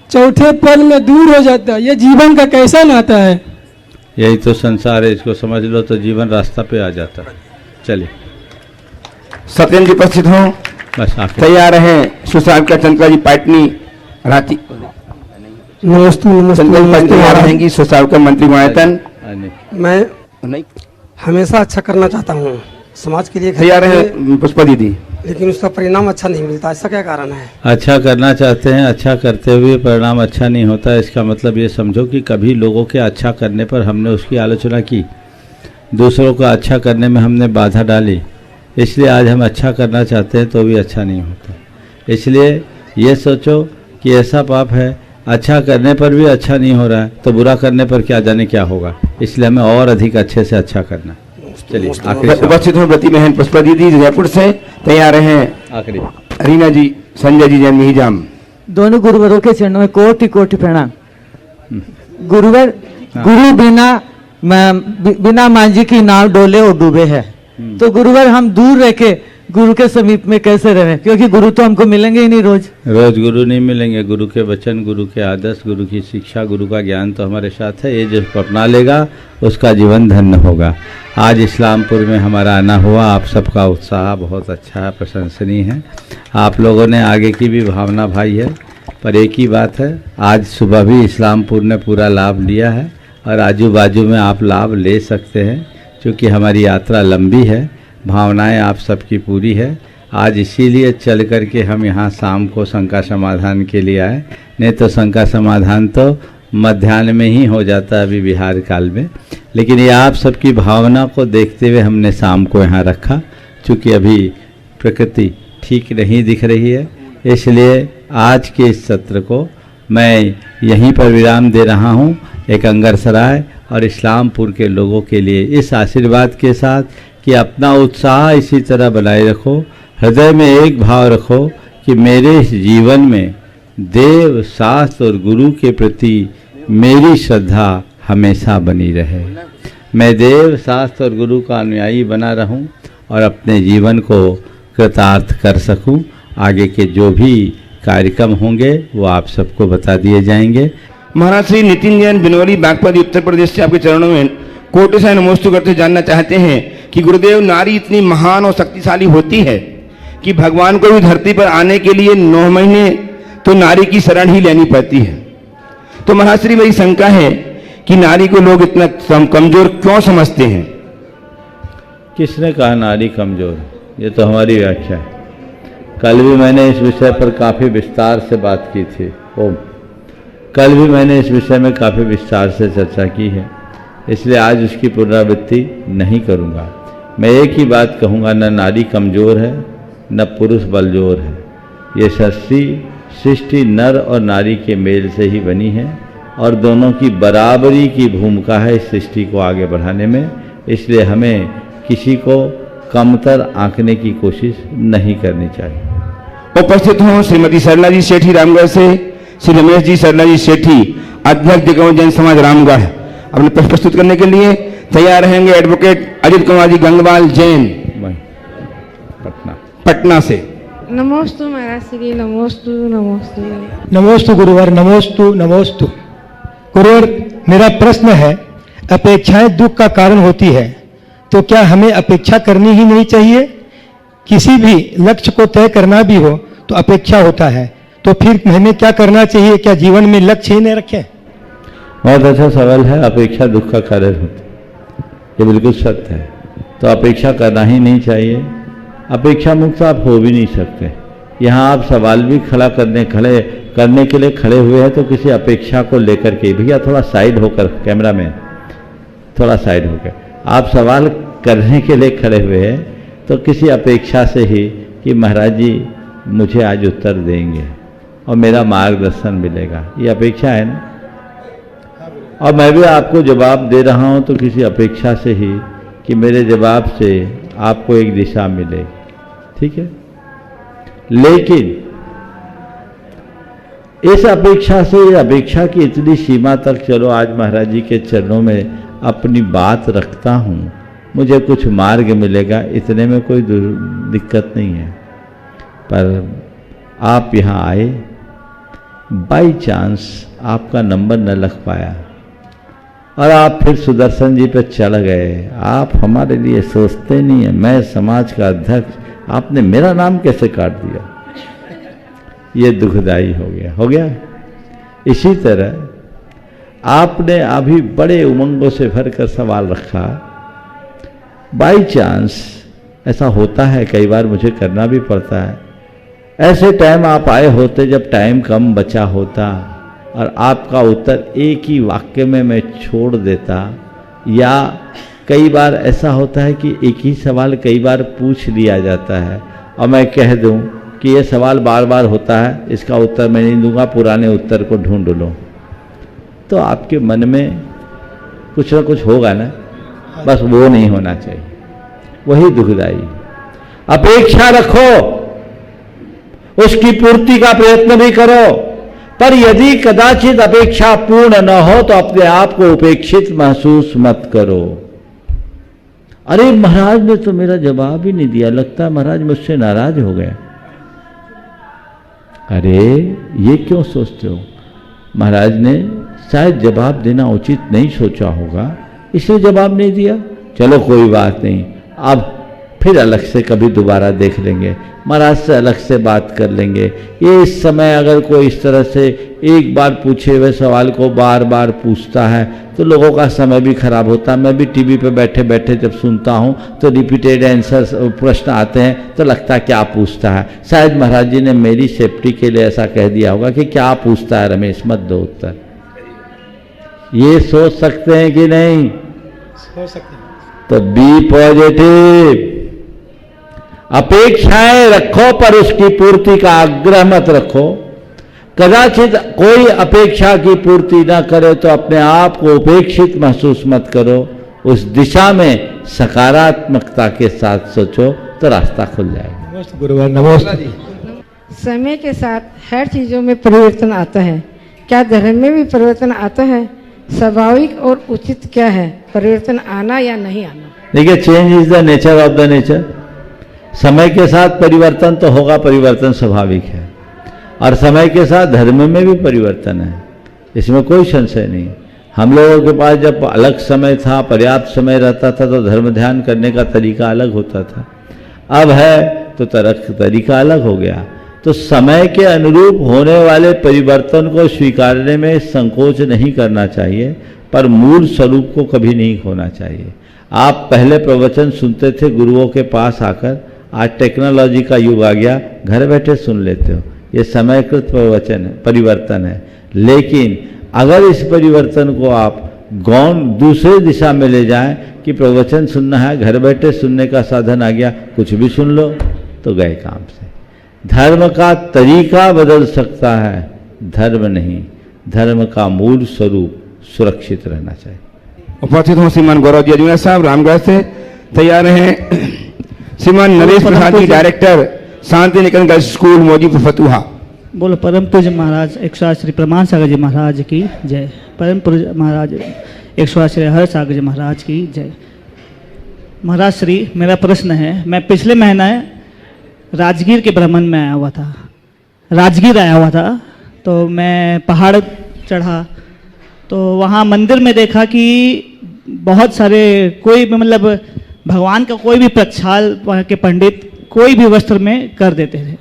चौथे पल में दूर हो जाता। यह जीवन का कैसा नाता है? यही तो संसार है, इसको समझ लो तो जीवन रास्ता पे आ जाता है। चलिए। सत्यन जी उपस्थित हो। बस आप तैयार हैं सुसाहिब का चंद्रा जी पाटनी रांची। नमस्ते रहेंगी सुसाहिब का मंत्री मायतन। मैं हमेशा अच्छा करना चाहता हूँ समाज के लिए। तैयार हैं पुष्पा दीदी। लेकिन उसका परिणाम अच्छा नहीं मिलता, ऐसा क्या कारण है? अच्छा करना चाहते हैं, अच्छा करते हुए परिणाम अच्छा नहीं होता, इसका मतलब ये समझो कि कभी लोगों के अच्छा करने पर हमने उसकी आलोचना की, दूसरों का अच्छा करने में हमने बाधा डाली, इसलिए आज हम अच्छा करना चाहते हैं तो भी अच्छा नहीं होता। इसलिए ये सोचो कि ऐसा पाप है, अच्छा करने पर भी अच्छा नहीं हो रहा है तो बुरा करने पर क्या जाने क्या होगा, इसलिए हमें और अधिक अच्छे से अच्छा करना। चलिए आखिरी उपस्थित हो प्रति बहन पुष्पा दीदी जयपुर से तैयार हैं, आखिरी रीना जी, संजय जी, जैन मिहिजाम। दोनों गुरुवरों के चरणों में कोटि कोटि प्रणाम। गुरुवर, गुरु बिना मांझी की नाव डोले और डूबे है, तो गुरुवर हम दूर रह के गुरु के समीप में कैसे रहें, क्योंकि गुरु तो हमको मिलेंगे ही नहीं रोज गुरु नहीं मिलेंगे। गुरु के वचन, गुरु के आदर्श, गुरु की शिक्षा, गुरु का ज्ञान तो हमारे साथ है, ये जो अपना लेगा उसका जीवन धन्य होगा। आज इस्लामपुर में हमारा आना हुआ, आप सबका उत्साह बहुत अच्छा है, प्रशंसनीय है। आप लोगों ने आगे की भी भावना भाई है, पर एक ही बात है, आज सुबह भी इस्लामपुर ने पूरा लाभ लिया है और आजू बाजू में आप लाभ ले सकते हैं, क्योंकि हमारी यात्रा लंबी है, भावनाएं आप सबकी पूरी है। आज इसीलिए चल कर के हम यहाँ शाम को शंका समाधान के लिए आए, नहीं तो शंका समाधान तो मध्याह्न में ही हो जाता अभी बिहार काल में, लेकिन ये आप सबकी भावना को देखते हुए हमने शाम को यहाँ रखा, चूँकि अभी प्रकृति ठीक नहीं दिख रही है, इसलिए आज के इस सत्र को मैं यहीं पर विराम दे रहा हूँ। एक अंगरसराय और इस्लामपुर के लोगों के लिए इस आशीर्वाद के साथ कि अपना उत्साह इसी तरह बनाए रखो, हृदय में एक भाव रखो कि मेरे इस जीवन में देव, शास्त्र और गुरु के प्रति मेरी श्रद्धा हमेशा बनी रहे। मैं देव, शास्त्र और गुरु का अनुयायी बना रहूं और अपने जीवन को कृतार्थ कर सकूं। आगे के जो भी कार्यक्रम होंगे वो आप सबको बता दिए जाएंगे। महाराज श्री नितिन जैन बिनौली बागपत उत्तर प्रदेश से आपके चरणों में कोटि से नमोस्तु करते जानना चाहते हैं कि गुरुदेव, नारी इतनी महान और शक्तिशाली होती है कि भगवान को भी धरती पर आने के लिए 9 महीने तो नारी की शरण ही लेनी पड़ती है। तो महाराज श्री, मेरी शंका है कि नारी को लोग इतना कमजोर क्यों समझते हैं? किसने कहा नारी कमजोर? ये तो हमारी व्याख्या है। कल भी मैंने इस विषय पर काफ़ी विस्तार से बात की थी। कल भी मैंने इस विषय में काफ़ी विस्तार से चर्चा की है, इसलिए आज उसकी पुनरावृत्ति नहीं करूँगा। मैं एक ही बात कहूँगा, न नारी कमज़ोर है न पुरुष बलजोर है। ये सृष्टि नर और नारी के मेल से ही बनी है और दोनों की बराबरी की भूमिका है इस सृष्टि को आगे बढ़ाने में, इसलिए हमें किसी को कमतर आंकने की कोशिश नहीं करनी चाहिए। उपस्थित हों श्रीमती सरला जी सेठी रामगढ़ से, श्री रमेश जी सरला जी सेठी, अध्यक्ष दिग्गज जैन समाज रामगढ़, अपने प्रस्तुत करने के लिए तैयार रहेंगे। एडवोकेट अजित कुमार जी गंगवाल जैन पटना से। नमोस्तु महाराज श्री, नमोस्तु नमोस्तु। नमोस्तु गुरुवर, नमोस्तु नमोस्तु। गुरुवर, मेरा प्रश्न है, अपेक्षाएं दुख का कारण होती है, तो क्या हमें अपेक्षा करनी ही नहीं चाहिए? किसी भी लक्ष्य को तय करना भी हो तो अपेक्षा होता है, तो फिर हमें क्या करना चाहिए? क्या जीवन में लक्ष्य ही नहीं रखें? बहुत अच्छा सवाल है। अपेक्षा दुख का कारण होती है, ये बिल्कुल सत्य है। तो अपेक्षा करना ही नहीं चाहिए। अपेक्षा मुक्त आप हो भी नहीं सकते। यहाँ आप सवाल भी खड़े करने के लिए खड़े हुए हैं, तो किसी अपेक्षा को लेकर के, भैया थोड़ा साइड होकर, कैमरा में थोड़ा साइड होकर, आप सवाल करने के लिए खड़े हुए हैं तो किसी अपेक्षा से ही कि महाराज जी मुझे आज उत्तर देंगे और मेरा मार्गदर्शन मिलेगा, ये अपेक्षा है ना। और मैं भी आपको जवाब दे रहा हूं तो किसी अपेक्षा से ही कि मेरे जवाब से आपको एक दिशा मिलेगी, ठीक है। लेकिन इस अपेक्षा से, अपेक्षा की इतनी सीमा तक चलो आज महाराज जी के चरणों में अपनी बात रखता हूं, मुझे कुछ मार्ग मिलेगा, इतने में कोई दिक्कत नहीं है। पर आप यहाँ आए, बाई चांस आपका नंबर न लग पाया और आप फिर सुदर्शन जी पे चढ़ गए। आप हमारे लिए सोचते नहीं है, मैं समाज का अध्यक्ष, आपने मेरा नाम कैसे काट दिया? ये दुखदाई हो गया। इसी तरह आपने अभी बड़े उमंगों से भरकर सवाल रखा, बाई चांस ऐसा होता है, कई बार मुझे करना भी पड़ता है। ऐसे टाइम आप आए होते जब टाइम कम बचा होता और आपका उत्तर एक ही वाक्य में मैं छोड़ देता, या कई बार ऐसा होता है कि एक ही सवाल कई बार पूछ लिया जाता है और मैं कह दूं कि ये सवाल बार बार होता है, इसका उत्तर मैं नहीं दूंगा, पुराने उत्तर को ढूंढ लो, तो आपके मन में कुछ ना कुछ होगा ना, बस वो नहीं होना चाहिए, वही दुखदाई। अपेक्षा रखो, उसकी पूर्ति का प्रयत्न भी करो, पर यदि कदाचित अपेक्षा पूर्ण न हो तो अपने आप को उपेक्षित महसूस मत करो। अरे महाराज ने तो मेरा जवाब ही नहीं दिया, लगता है महाराज मुझसे नाराज हो गए। अरे ये क्यों सोचते हो? महाराज ने शायद जवाब देना उचित नहीं सोचा होगा, इसलिए जवाब नहीं दिया। चलो कोई बात नहीं, अब फिर अलग से कभी दोबारा देख लेंगे, महाराज से अलग से बात कर लेंगे। ये इस समय अगर कोई इस तरह से एक बार पूछे हुए सवाल को बार बार पूछता है तो लोगों का समय भी खराब होता है। मैं भी टीवी पे बैठे बैठे जब सुनता हूँ तो रिपीटेड आंसर प्रश्न आते हैं तो लगता है क्या पूछता है। शायद महाराज जी ने मेरी सेफ्टी के लिए ऐसा कह दिया होगा कि क्या पूछता है रमेश, मत दो उत्तर। ये सोच सकते हैं कि नहीं? सोच सकते हैं। तो बी पॉजिटिव, अपेक्षाएं रखो पर उसकी पूर्ति का आग्रह मत रखो। कदाचित कोई अपेक्षा की पूर्ति ना करे तो अपने आप को उपेक्षित महसूस मत करो, उस दिशा में सकारात्मकता के साथ सोचो तो रास्ता खुल जाएगा। नमस्ते गुरुवार, नमस्ते। समय के साथ हर चीजों में परिवर्तन आता है, क्या धर्म में भी परिवर्तन आता है? स्वाभाविक और उचित क्या है, परिवर्तन आना या नहीं आना? देखिए, change is the nature of the nature. समय के साथ परिवर्तन तो होगा, परिवर्तन स्वाभाविक है, और समय के साथ धर्म में भी परिवर्तन है, इसमें कोई संशय नहीं। हम लोगों के पास जब अलग समय था, पर्याप्त समय रहता था तो धर्म ध्यान करने का तरीका अलग होता था, अब है तो तरीका अलग हो गया। तो समय के अनुरूप होने वाले परिवर्तन को स्वीकारने में संकोच नहीं करना चाहिए, पर मूल स्वरूप को कभी नहीं खोना चाहिए। आप पहले प्रवचन सुनते थे गुरुओं के पास आकर, आज टेक्नोलॉजी का युग आ गया, घर बैठे सुन लेते हो। ये समयकृत प्रवचन है, परिवर्तन है, लेकिन अगर इस परिवर्तन को आप गौण दूसरे दिशा में ले जाएं कि प्रवचन सुनना है, घर बैठे सुनने का साधन आ गया, कुछ भी सुन लो तो गए काम से। धर्म का तरीका बदल सकता है, धर्म नहीं। धर्म का मूल स्वरूप सुरक्षित रहना चाहिए। उपस्थित हूँ श्रीमान गौरव जी अजमेर साहब रामगढ़ से तैयार हैं। श्रीमान Naresh Prasad ji, director Shanti Niketan girls school मौजूद फतुहा। बोलो परम पूज्य महाराज 108 श्री प्रमाण सागर जी महाराज की जय। परम पूज्य महाराज 108 श्री हर सागर जी महाराज की जय। महाराज श्री, मेरा प्रश्न है, मैं पिछले महीने राजगीर के भ्रमण में आया हुआ था, राजगीर आया हुआ था, तो मैं पहाड़ चढ़ा तो वहाँ मंदिर में देखा कि बहुत सारे कोई भी मतलब भगवान का कोई भी प्रक्षाल वहाँ के पंडित कोई भी वस्त्र में कर देते थे,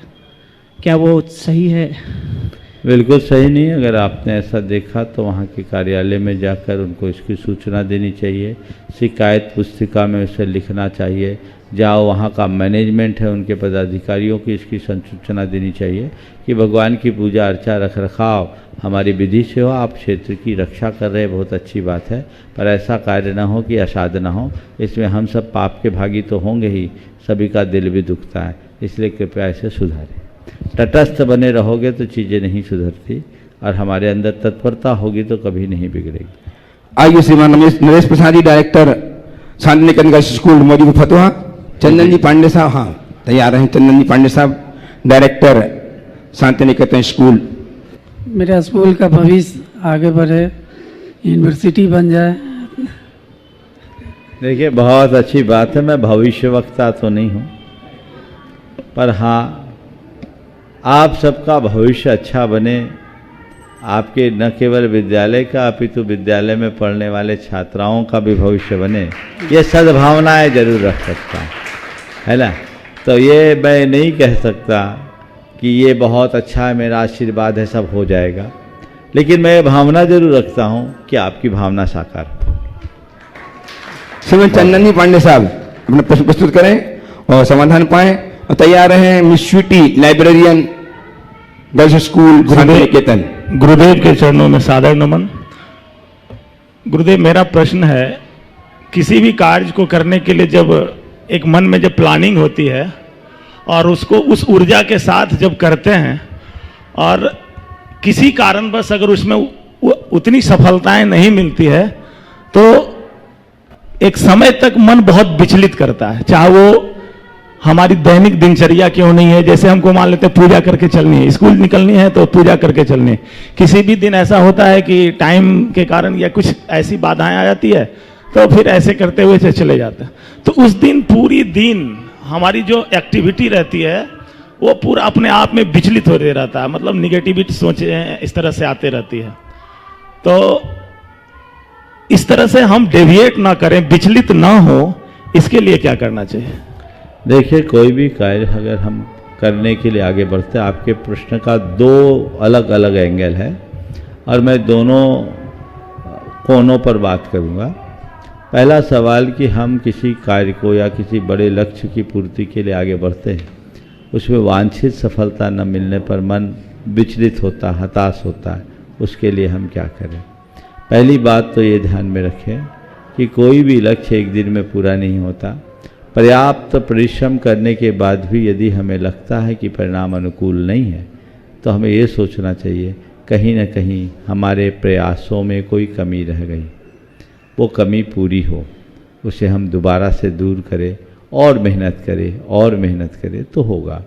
क्या वो सही है? बिल्कुल सही नहीं। अगर आपने ऐसा देखा तो वहाँ के कार्यालय में जाकर उनको इसकी सूचना देनी चाहिए, शिकायत पुस्तिका में उसे लिखना चाहिए। जाओ, वहाँ का मैनेजमेंट है, उनके पदाधिकारियों की इसकी सूचना देनी चाहिए कि भगवान की पूजा अर्चा रख रखाव हमारी विधि से हो, आप क्षेत्र की रक्षा कर रहे हैं, बहुत अच्छी बात है, पर ऐसा कार्य न हो कि असाध न हो। इसमें हम सब पाप के भागी तो होंगे ही, सभी का दिल भी दुखता है, इसलिए कृपया इसे सुधारें। तटस्थ बने रहोगे तो चीज़ें नहीं सुधरती, और हमारे अंदर तत्परता होगी तो कभी नहीं बिगड़ेगी। आइए श्रीमान Naresh Prasad ji, director Shanti Niketan girls school मौजूद फतुहा। चंदन जी पांडे साहब, हाँ तैयार हैं। चंदन जी पांडे साहब, डायरेक्टर शांति निकेतन स्कूल। मेरा स्कूल का भविष्य आगे बढ़े, यूनिवर्सिटी बन जाए। देखिए, बहुत अच्छी बात है, मैं भविष्य वक्ता तो नहीं हूँ, पर हाँ आप सबका भविष्य अच्छा बने, आपके न केवल विद्यालय का अपितु विद्यालय में पढ़ने वाले छात्राओं का भी भविष्य बने, ये सद्भावनाएं जरूर रख सकता है ना। तो ये मैं नहीं कह सकता कि ये बहुत अच्छा है, मेरा आशीर्वाद है, सब हो जाएगा, लेकिन मैं ये भावना जरूर रखता हूँ कि आपकी भावना साकार हो। श्रीमान चंदन जी पांडे साहब अपना प्रश्न प्रस्तुत करें, और समाधान पाएं। और तैयार हैं Miss Sweety, librarian, girls school, Niketan. Gurudev के चरणों में सादर नमन। गुरुदेव, मेरा प्रश्न है, किसी भी कार्य को करने के लिए जब एक मन में जब प्लानिंग होती है और उसको उस ऊर्जा के साथ जब करते हैं और किसी कारणवश अगर उसमें उतनी सफलताएं नहीं मिलती है तो एक समय तक मन बहुत विचलित करता है, चाहे वो हमारी दैनिक दिनचर्या क्यों नहीं है। जैसे हमको मान लेते हैं पूजा करके चलनी है, स्कूल निकलनी है तो पूजा करके चलनी है। किसी भी दिन ऐसा होता है कि टाइम के कारण या कुछ ऐसी बाधाएं आ जाती है तो फिर ऐसे करते हुए से चले जाते हैं। तो उस दिन पूरी दिन हमारी जो एक्टिविटी रहती है वो पूरा अपने आप में विचलित होते रहता है, मतलब निगेटिविटी सोचें इस तरह से आते रहती है। तो इस तरह से हम डेविएट ना करें, विचलित ना हो, इसके लिए क्या करना चाहिए? देखिए, कोई भी कार्य अगर हम करने के लिए आगे बढ़ते हैं, आपके प्रश्न का दो अलग अलग एंगल है और मैं दोनों कोनों पर बात करूंगा। पहला सवाल कि हम किसी कार्य को या किसी बड़े लक्ष्य की पूर्ति के लिए आगे बढ़ते हैं, उसमें वांछित सफलता न मिलने पर मन विचलित होता, हताश होता है, उसके लिए हम क्या करें? पहली बात तो ये ध्यान में रखें कि कोई भी लक्ष्य एक दिन में पूरा नहीं होता। पर्याप्त परिश्रम करने के बाद भी यदि हमें लगता है कि परिणाम अनुकूल नहीं है तो हमें ये सोचना चाहिए कहीं न कहीं हमारे प्रयासों में कोई कमी रह गई, वो कमी पूरी हो, उसे हम दोबारा से दूर करें और मेहनत करें तो होगा।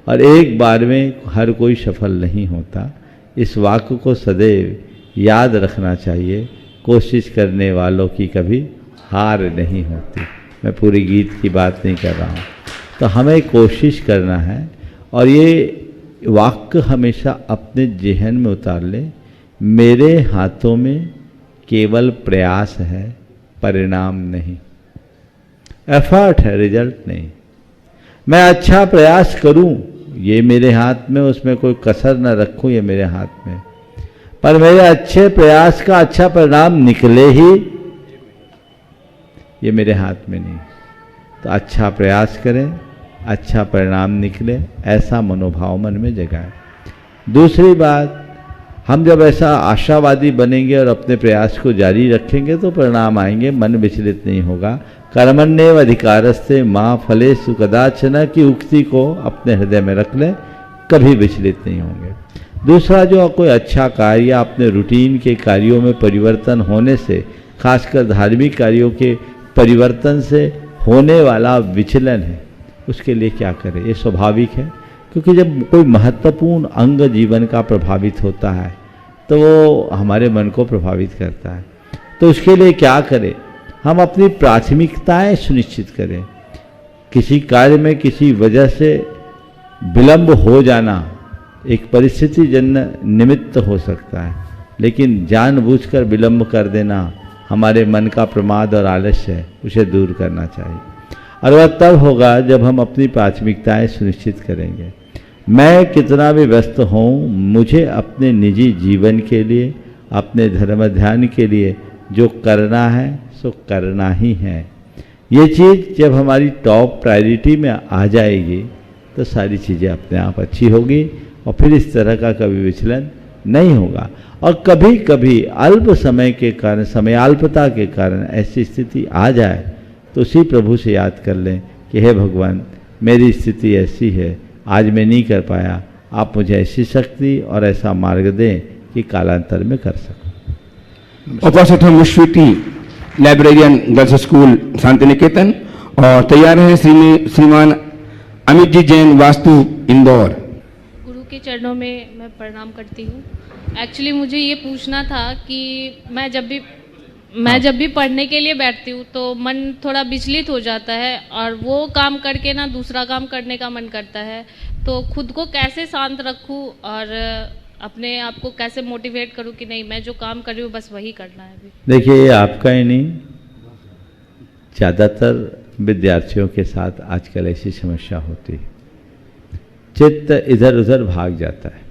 और एक बार में हर कोई सफल नहीं होता, इस वाक्य को सदैव याद रखना चाहिए। कोशिश करने वालों की कभी हार नहीं होती। मैं पूरी गीत की बात नहीं कर रहा हूँ। तो हमें कोशिश करना है और ये वाक्य हमेशा अपने जहन में उतार ले, मेरे हाथों में केवल प्रयास है, परिणाम नहीं। एफर्ट है, रिजल्ट नहीं। मैं अच्छा प्रयास करूं, ये मेरे हाथ में, उसमें कोई कसर न रखूं, ये मेरे हाथ में। पर मेरे अच्छे प्रयास का अच्छा परिणाम निकले ही, ये मेरे हाथ में नहीं। तो अच्छा प्रयास करें, अच्छा परिणाम निकले, ऐसा मनोभाव मन में जगाएं। दूसरी बात, हम जब ऐसा आशावादी बनेंगे और अपने प्रयास को जारी रखेंगे तो परिणाम आएंगे, मन विचलित नहीं होगा। कर्मण्येव अधिकारस्ते मा फलेषु कदाचन की उक्ति को अपने हृदय में रख लें, कभी विचलित नहीं होंगे। दूसरा, जो कोई अच्छा कार्य या अपने रूटीन के कार्यों में परिवर्तन होने से, खासकर धार्मिक कार्यों के परिवर्तन से होने वाला विचलन है, उसके लिए क्या करें? ये स्वाभाविक है, क्योंकि जब कोई महत्वपूर्ण अंग जीवन का प्रभावित होता है तो वो हमारे मन को प्रभावित करता है। तो उसके लिए क्या करें? हम अपनी प्राथमिकताएं सुनिश्चित करें। किसी कार्य में किसी वजह से विलंब हो जाना एक परिस्थिति जन्य निमित्त हो सकता है, लेकिन जानबूझकर विलंब कर देना हमारे मन का प्रमाद और आलस्य है, उसे दूर करना चाहिए। और वह तब होगा जब हम अपनी प्राथमिकताएं सुनिश्चित करेंगे। मैं कितना भी व्यस्त हूँ, मुझे अपने निजी जीवन के लिए, अपने धर्म ध्यान के लिए जो करना है सो करना ही है। ये चीज़ जब हमारी टॉप प्रायोरिटी में आ जाएगी तो सारी चीज़ें अपने आप अच्छी होगी और फिर इस तरह का कभी विचलन नहीं होगा। और कभी कभी अल्प समय के कारण, समयाल्पता के कारण ऐसी स्थिति आ जाए तो उसी प्रभु से याद कर लें कि हे भगवान, मेरी स्थिति ऐसी है, आज मैं नहीं कर पाया, आप मुझे ऐसी शक्ति और ऐसा मार्ग दें कि कालांतर में कर सकूं। उपस्थित हैं Miss Sweety, librarian, girls school, Shantiniketan. और तैयार हैं श्रीमान अमित जी जैन, वास्तु, इंदौर। गुरु के चरणों में मैं प्रणाम करती हूँ। एक्चुअली मुझे ये पूछना था कि मैं जब भी पढ़ने के लिए बैठती हूँ तो मन थोड़ा विचलित हो जाता है और वो काम करके ना दूसरा काम करने का मन करता है। तो खुद को कैसे शांत रखूँ और अपने आप को कैसे मोटिवेट करूँ कि नहीं, मैं जो काम कर रही हूँ बस वही करना है अभी। देखिए, ये आपका ही नहीं, ज़्यादातर विद्यार्थियों के साथ आजकल ऐसी समस्या होती है। चित्त इधर उधर भाग जाता है।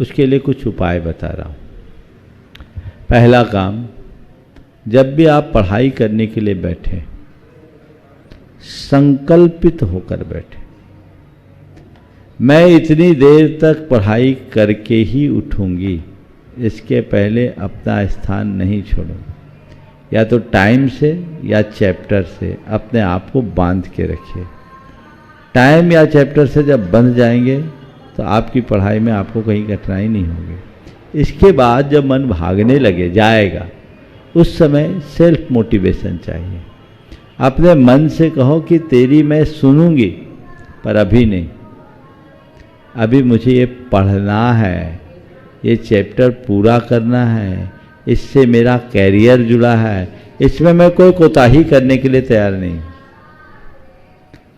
उसके लिए कुछ उपाय बता रहा हूँ। पहला काम, जब भी आप पढ़ाई करने के लिए बैठें, संकल्पित होकर बैठे। मैं इतनी देर तक पढ़ाई करके ही उठूंगी, इसके पहले अपना स्थान नहीं छोड़ो। या तो टाइम से या चैप्टर से अपने आप को बांध के रखिए। टाइम या चैप्टर से जब बंध जाएंगे तो आपकी पढ़ाई में आपको कहीं कठिनाई नहीं होगी। इसके बाद जब मन भागने लगे जाएगा, उस समय सेल्फ मोटिवेशन चाहिए। अपने मन से कहो कि तेरी मैं सुनूंगी, पर अभी नहीं, अभी मुझे ये पढ़ना है, ये चैप्टर पूरा करना है, इससे मेरा कैरियर जुड़ा है, इसमें मैं कोई कोताही करने के लिए तैयार नहीं।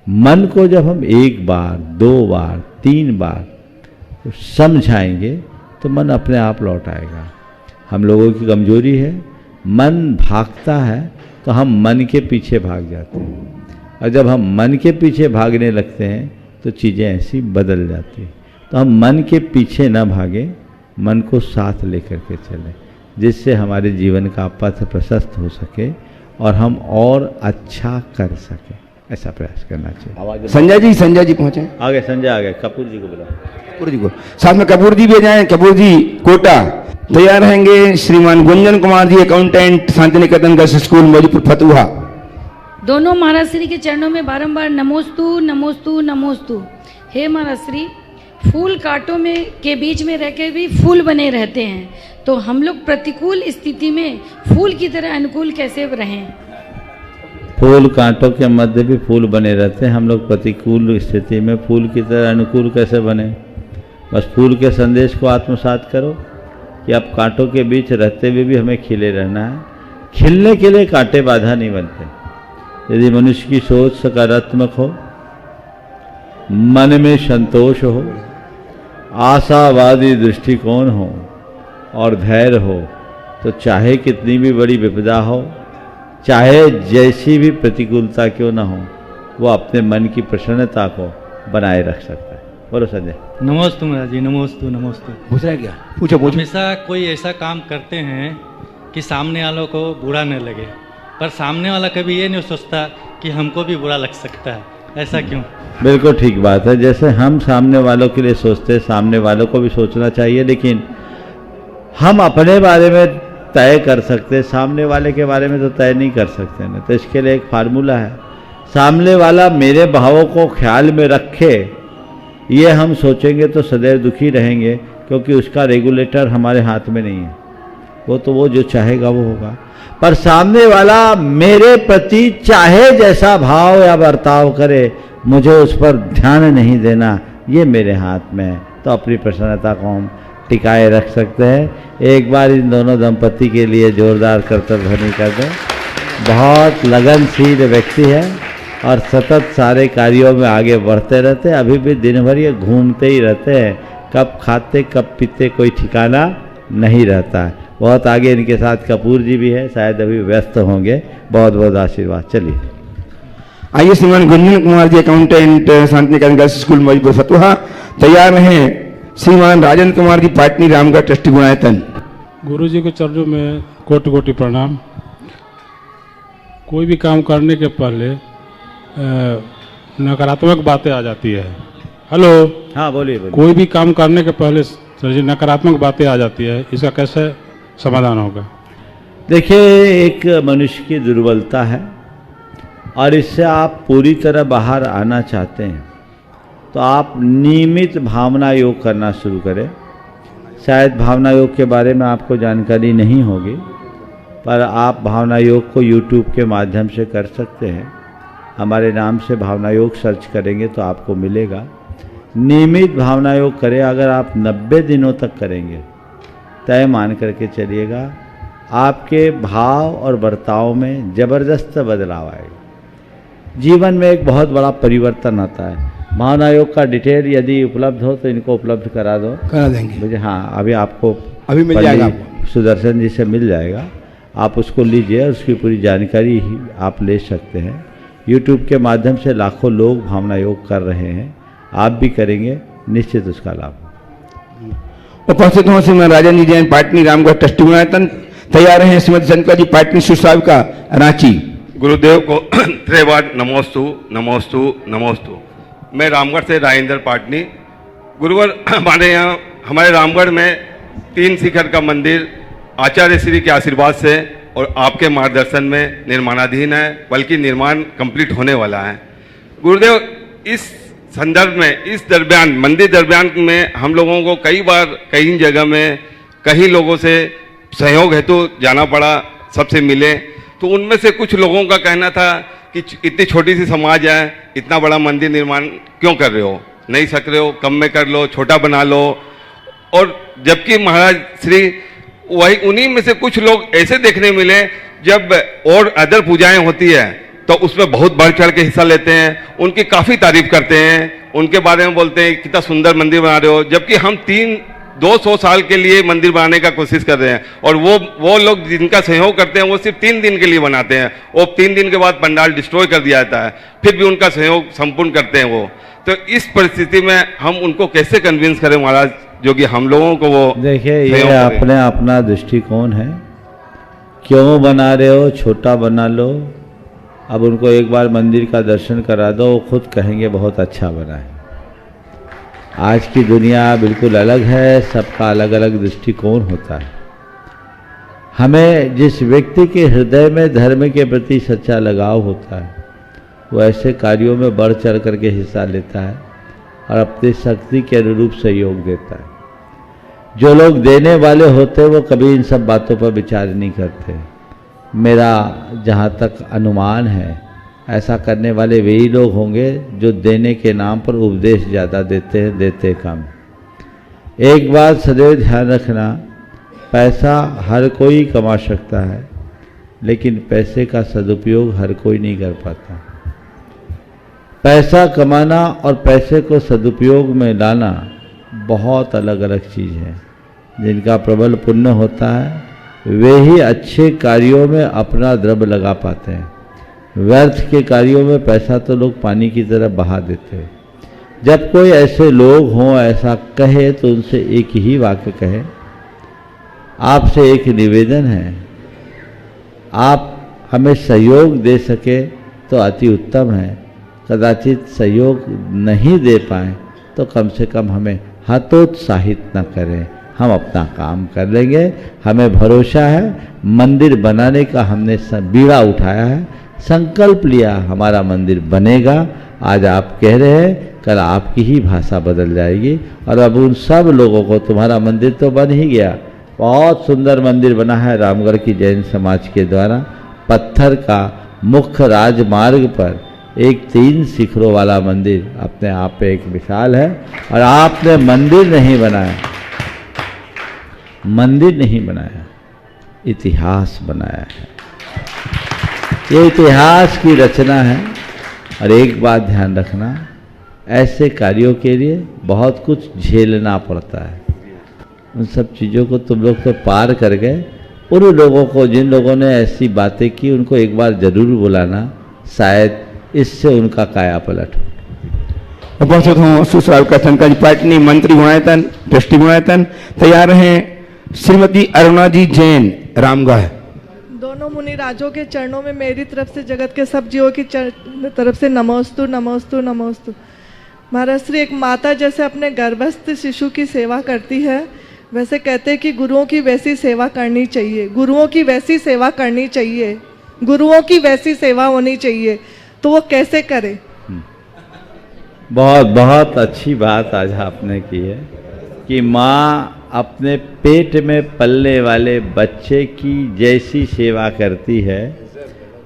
मन को जब हम 1 बार 2 बार 3 बार समझाएंगे तो मन अपने आप लौट आएगा। हम लोगों की कमजोरी है, मन भागता है तो हम मन के पीछे भाग जाते हैं, और जब हम मन के पीछे भागने लगते हैं तो चीज़ें ऐसी बदल जाती हैं। तो हम मन के पीछे ना भागें, मन को साथ लेकर के चलें, जिससे हमारे जीवन का पथ प्रशस्त हो सके और हम और अच्छा कर सकें। ऐसा प्रयास करना चाहिए। संजय जी पहुंचे। आगे संजय आ गए, कपूर जी को बुलाओ। कपूर जी को साथ में कपूर जी भी जाएं। कपूर जी कोटा तैयार रहेंगे। श्रीमान Gunjan Kumar ji accountant, Shanti Niketan girls school मौजूदपुर Fatuha. दोनों महाराज श्री के चरणों में बारंबार नमोस्तु नमोस्तु नमोस्तु। हे महाराज श्री, फूल कांटों में के बीच में रहकर भी फूल बने रहते हैं, तो हम लोग प्रतिकूल स्थिति में फूल की तरह अनुकूल कैसे रहें? फूल कांटों के मध्य भी फूल बने रहते हैं, हम लोग प्रतिकूल स्थिति में फूल की तरह अनुकूल कैसे बने? बस फूल के संदेश को आत्मसात करो कि अब कांटों के बीच रहते हुए भी हमें खिले रहना है। खिलने के लिए कांटे बाधा नहीं बनते। यदि मनुष्य की सोच सकारात्मक हो, मन में संतोष हो, आशावादी दृष्टिकोण हो और धैर्य हो, तो चाहे कितनी भी बड़ी विपदा हो, चाहे जैसी भी प्रतिकूलता क्यों ना हो, वो अपने मन की प्रसन्नता को बनाए रख सकता है। बोलो संजय। नमोस्तु महाराज जी, नमोस्तु नमोस्तु। पूछ रहे क्या? पूछो। हमेशा कोई ऐसा काम करते हैं कि सामने वालों को बुरा न लगे, पर सामने वाला कभी ये नहीं सोचता कि हमको भी बुरा लग सकता है, ऐसा क्यों? बिल्कुल ठीक बात है। जैसे हम सामने वालों के लिए सोचते हैं, सामने वालों को भी सोचना चाहिए, लेकिन हम अपने बारे में तय कर सकते, सामने वाले के बारे में तो तय नहीं कर सकते ना। तो इसके लिए एक फार्मूला है, सामने वाला मेरे भावों को ख्याल में रखे, ये हम सोचेंगे तो सदैव दुखी रहेंगे, क्योंकि उसका रेगुलेटर हमारे हाथ में नहीं है। वो जो चाहेगा वो होगा। पर सामने वाला मेरे प्रति चाहे जैसा भाव या बर्ताव करे, मुझे उस पर ध्यान नहीं देना, ये मेरे हाथ में है। तो अपनी प्रसन्नता को हम टिकाए रख सकते हैं। एक बार इन दोनों दंपति के लिए जोरदार करतब ध्वनि कर दें। बहुत लगनशील व्यक्ति है और सतत सारे कार्यों में आगे बढ़ते रहते हैं। अभी भी दिन भर ये घूमते ही रहते हैं, कब खाते कब पीते कोई ठिकाना नहीं रहता है। बहुत आगे इनके साथ कपूर जी भी है, शायद अभी व्यस्त होंगे। बहुत बहुत आशीर्वाद। चलिए आइए श्रीमान Gunjan Kumar ji accountant, Shanti Niketan girls school मौजूदपुर Fatuha तैयार रहें। श्रीमान राजेंद्र कुमार जी पाटनी रामगढ़ ट्रस्टी गुणायतन। गुरु जी के चरणों में कोटि कोटि प्रणाम। कोई भी काम करने के पहले नकारात्मक बातें आ जाती है। हेलो। हाँ बोलिए बोलिए। कोई भी काम करने के पहले सर जी नकारात्मक बातें आ जाती है, इसका कैसे समाधान होगा? देखिए, एक मनुष्य की दुर्बलता है और इससे आप पूरी तरह बाहर आना चाहते हैं तो आप नियमित भावना योग करना शुरू करें। शायद भावना योग के बारे में आपको जानकारी नहीं होगी, पर आप भावना योग को YouTube के माध्यम से कर सकते हैं। हमारे नाम से भावना योग सर्च करेंगे तो आपको मिलेगा। नियमित भावना योग करें। अगर आप 90 दिनों तक करेंगे, तय मान करके चलिएगा, आपके भाव और बर्ताव में ज़बरदस्त बदलाव आएगा। जीवन में एक बहुत बड़ा परिवर्तन आता है। भावना योग का डिटेल यदि उपलब्ध हो तो इनको उपलब्ध करा दो। करा देंगे मुझे। हाँ, अभी आपको अभी मिल जाएगा। सुदर्शन जी से मिल जाएगा, आप उसको लीजिए, उसकी पूरी जानकारी ही आप ले सकते हैं। YouTube के माध्यम से लाखों लोग भावना योग कर रहे हैं, आप भी करेंगे, निश्चित उसका लाभ। उपस्थित हों श्रीमान राजन जी जैन पाटनी रामगढ़ ट्रस्टी गुणायतन। तैयार हैं श्रीमती चंद्रिका जी पाटनी सुसाविका रांची। गुरुदेव को त्रेवार नमोस्तु नमोस्तु नमोस्तु। मैं रामगढ़ से राजेंद्र पाटनी। गुरुवर, हमारे यहाँ हमारे रामगढ़ में 3 शिखर का मंदिर आचार्य श्री के आशीर्वाद से और आपके मार्गदर्शन में निर्माणाधीन है, बल्कि निर्माण कंप्लीट होने वाला है। गुरुदेव, इस संदर्भ में, इस दरमियान, मंदिर दरमियान में हम लोगों को कई बार कई जगह में कई लोगों से सहयोग हेतु जाना पड़ा, सबसे मिले। तो उनमें से कुछ लोगों का कहना था कि इतनी छोटी सी समाज है, इतना बड़ा मंदिर निर्माण क्यों कर रहे हो, नहीं सक रहे हो, कम में कर लो, छोटा बना लो। और जबकि महाराज श्री वही उन्हीं में से कुछ लोग ऐसे देखने मिले, जब और अदर पूजाएं होती है तो उसमें बहुत बढ़ चढ़ के हिस्सा लेते हैं, उनकी काफ़ी तारीफ करते हैं, उनके बारे में बोलते हैं कितना सुंदर मंदिर बना रहे हो। जबकि हम 200 साल के लिए मंदिर बनाने का कोशिश कर रहे हैं, और वो लोग जिनका सहयोग करते हैं वो सिर्फ 3 दिन के लिए बनाते हैं, और 3 दिन के बाद पंडाल डिस्ट्रॉय कर दिया जाता है, फिर भी उनका सहयोग संपूर्ण करते हैं वो। तो इस परिस्थिति में हम उनको कैसे कन्विंस करें महाराज, जो कि हम लोगों को वो देखिए, ये अपने अपना दृष्टिकोण है। क्यों बना रहे हो, छोटा बना लो। अब उनको एक बार मंदिर का दर्शन करा दो, वो खुद कहेंगे बहुत अच्छा बना है। आज की दुनिया बिल्कुल अलग है, सबका अलग अलग दृष्टिकोण होता है। हमें जिस व्यक्ति के हृदय में धर्म के प्रति सच्चा लगाव होता है, वो ऐसे कार्यों में बढ़ चढ़ करके हिस्सा लेता है और अपनी शक्ति के अनुरूप सहयोग देता है। जो लोग देने वाले होते हैं वो कभी इन सब बातों पर विचार नहीं करते। मेरा जहाँ तक अनुमान है, ऐसा करने वाले वही लोग होंगे जो देने के नाम पर उपदेश ज़्यादा देते हैं, देते कम। एक बात सदैव ध्यान रखना, पैसा हर कोई कमा सकता है, लेकिन पैसे का सदुपयोग हर कोई नहीं कर पाता। पैसा कमाना और पैसे को सदुपयोग में लाना बहुत अलग अलग चीज़ है। जिनका प्रबल पुण्य होता है वे ही अच्छे कार्यों में अपना द्रव्य लगा पाते हैं। व्यर्थ के कार्यों में पैसा तो लोग पानी की तरह बहा देते हैं। जब कोई ऐसे लोग हों ऐसा कहे तो उनसे एक ही वाक्य कहे, आपसे एक निवेदन है, आप हमें सहयोग दे सके तो अति उत्तम है। कदाचित सहयोग नहीं दे पाए तो कम से कम हमें हतोत्साहित न करें, हम अपना काम कर लेंगे। हमें भरोसा है, मंदिर बनाने का हमने बीड़ा उठाया है, संकल्प लिया हमारा मंदिर बनेगा। आज आप कह रहे हैं, कल आपकी ही भाषा बदल जाएगी। और अब उन सब लोगों को, तुम्हारा मंदिर तो बन ही गया, बहुत सुंदर मंदिर बना है रामगढ़ की जैन समाज के द्वारा। पत्थर का मुख्य राजमार्ग पर एक 3 शिखरों वाला मंदिर अपने आप पे एक मिसाल है। और आपने मंदिर नहीं बनाया, मंदिर नहीं बनाया, इतिहास बनाया है। ये इतिहास की रचना है। और एक बात ध्यान रखना, ऐसे कार्यों के लिए बहुत कुछ झेलना पड़ता है। उन सब चीज़ों को तुम लोग तो पार कर गए। उन लोगों को, जिन लोगों ने ऐसी बातें की, उनको एक बार जरूर बुलाना, शायद इससे उनका काया पलट हो। उपस्थित हूँ सुश्राव कथन का पाटनी मंत्री गुणायतन, ट्रस्टी गुणायतन तैयार हैं। श्रीमती अरुणा जी जैन, रामगढ़। दोनों मुनि राजों के चरणों में मेरी तरफ से, जगत के सब जीवों की तरफ से नमोस्तु नमोस्तु नमोस्तु। महाराज श्री, एक माता जैसे अपने गर्भस्थ शिशु की सेवा करती है, वैसे कहते हैं कि गुरुओं की वैसी सेवा करनी चाहिए, गुरुओं की वैसी सेवा करनी चाहिए, गुरुओं की वैसी सेवा होनी चाहिए। तो वो कैसे करे? बहुत बहुत अच्छी बात आज आपने की है कि माँ अपने पेट में पलने वाले बच्चे की जैसी सेवा करती है,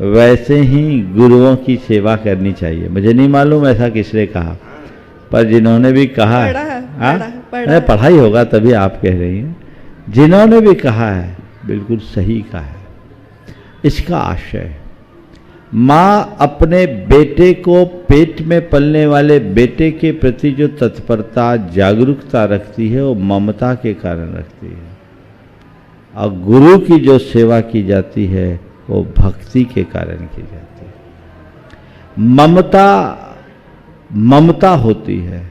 वैसे ही गुरुओं की सेवा करनी चाहिए। मुझे नहीं मालूम ऐसा किसने कहा, पर जिन्होंने भी कहा है, पढ़ाई होगा तभी आप कह रही हैं, जिन्होंने भी कहा है बिल्कुल सही कहा है। इसका आशय, माँ अपने बेटे को, पेट में पलने वाले बेटे के प्रति जो तत्परता, जागरूकता रखती है, वो ममता के कारण रखती है। और गुरु की जो सेवा की जाती है वो भक्ति के कारण की जाती है। ममता होती है,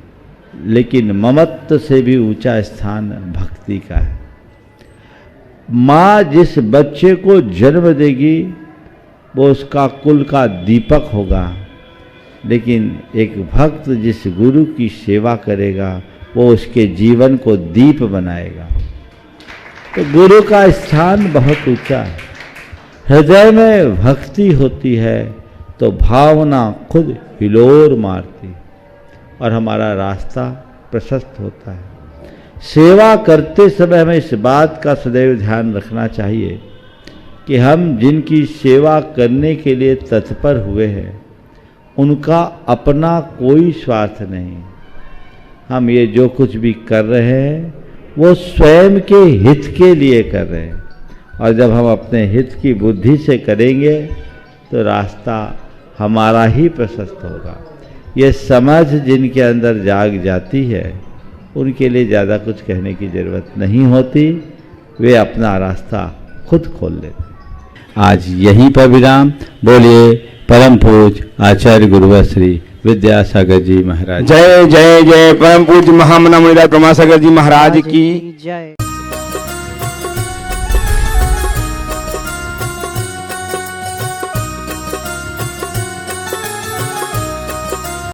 लेकिन ममत्व से भी ऊंचा स्थान भक्ति का है। माँ जिस बच्चे को जन्म देगी वो उसका कुल का दीपक होगा, लेकिन एक भक्त जिस गुरु की सेवा करेगा वो उसके जीवन को दीप बनाएगा। तो गुरु का स्थान बहुत ऊंचा है। हृदय में भक्ति होती है तो भावना खुद हिलोर मारती और हमारा रास्ता प्रशस्त होता है। सेवा करते समय हमें इस बात का सदैव ध्यान रखना चाहिए कि हम जिनकी सेवा करने के लिए तत्पर हुए हैं उनका अपना कोई स्वार्थ नहीं। हम ये जो कुछ भी कर रहे हैं वो स्वयं के हित के लिए कर रहे हैं, और जब हम अपने हित की बुद्धि से करेंगे तो रास्ता हमारा ही प्रशस्त होगा। ये समझ जिनके अंदर जाग जाती है उनके लिए ज़्यादा कुछ कहने की ज़रूरत नहीं होती, वे अपना रास्ता खुद खोल लेते। आज यहीं पर विराम। बोलिए परम पूज आचार्य गुरुवर श्री विद्यासागर जी महाराज। जय जय जय परम पूज्य महामना मुनिराज प्रमासागर जी महाराज की जय।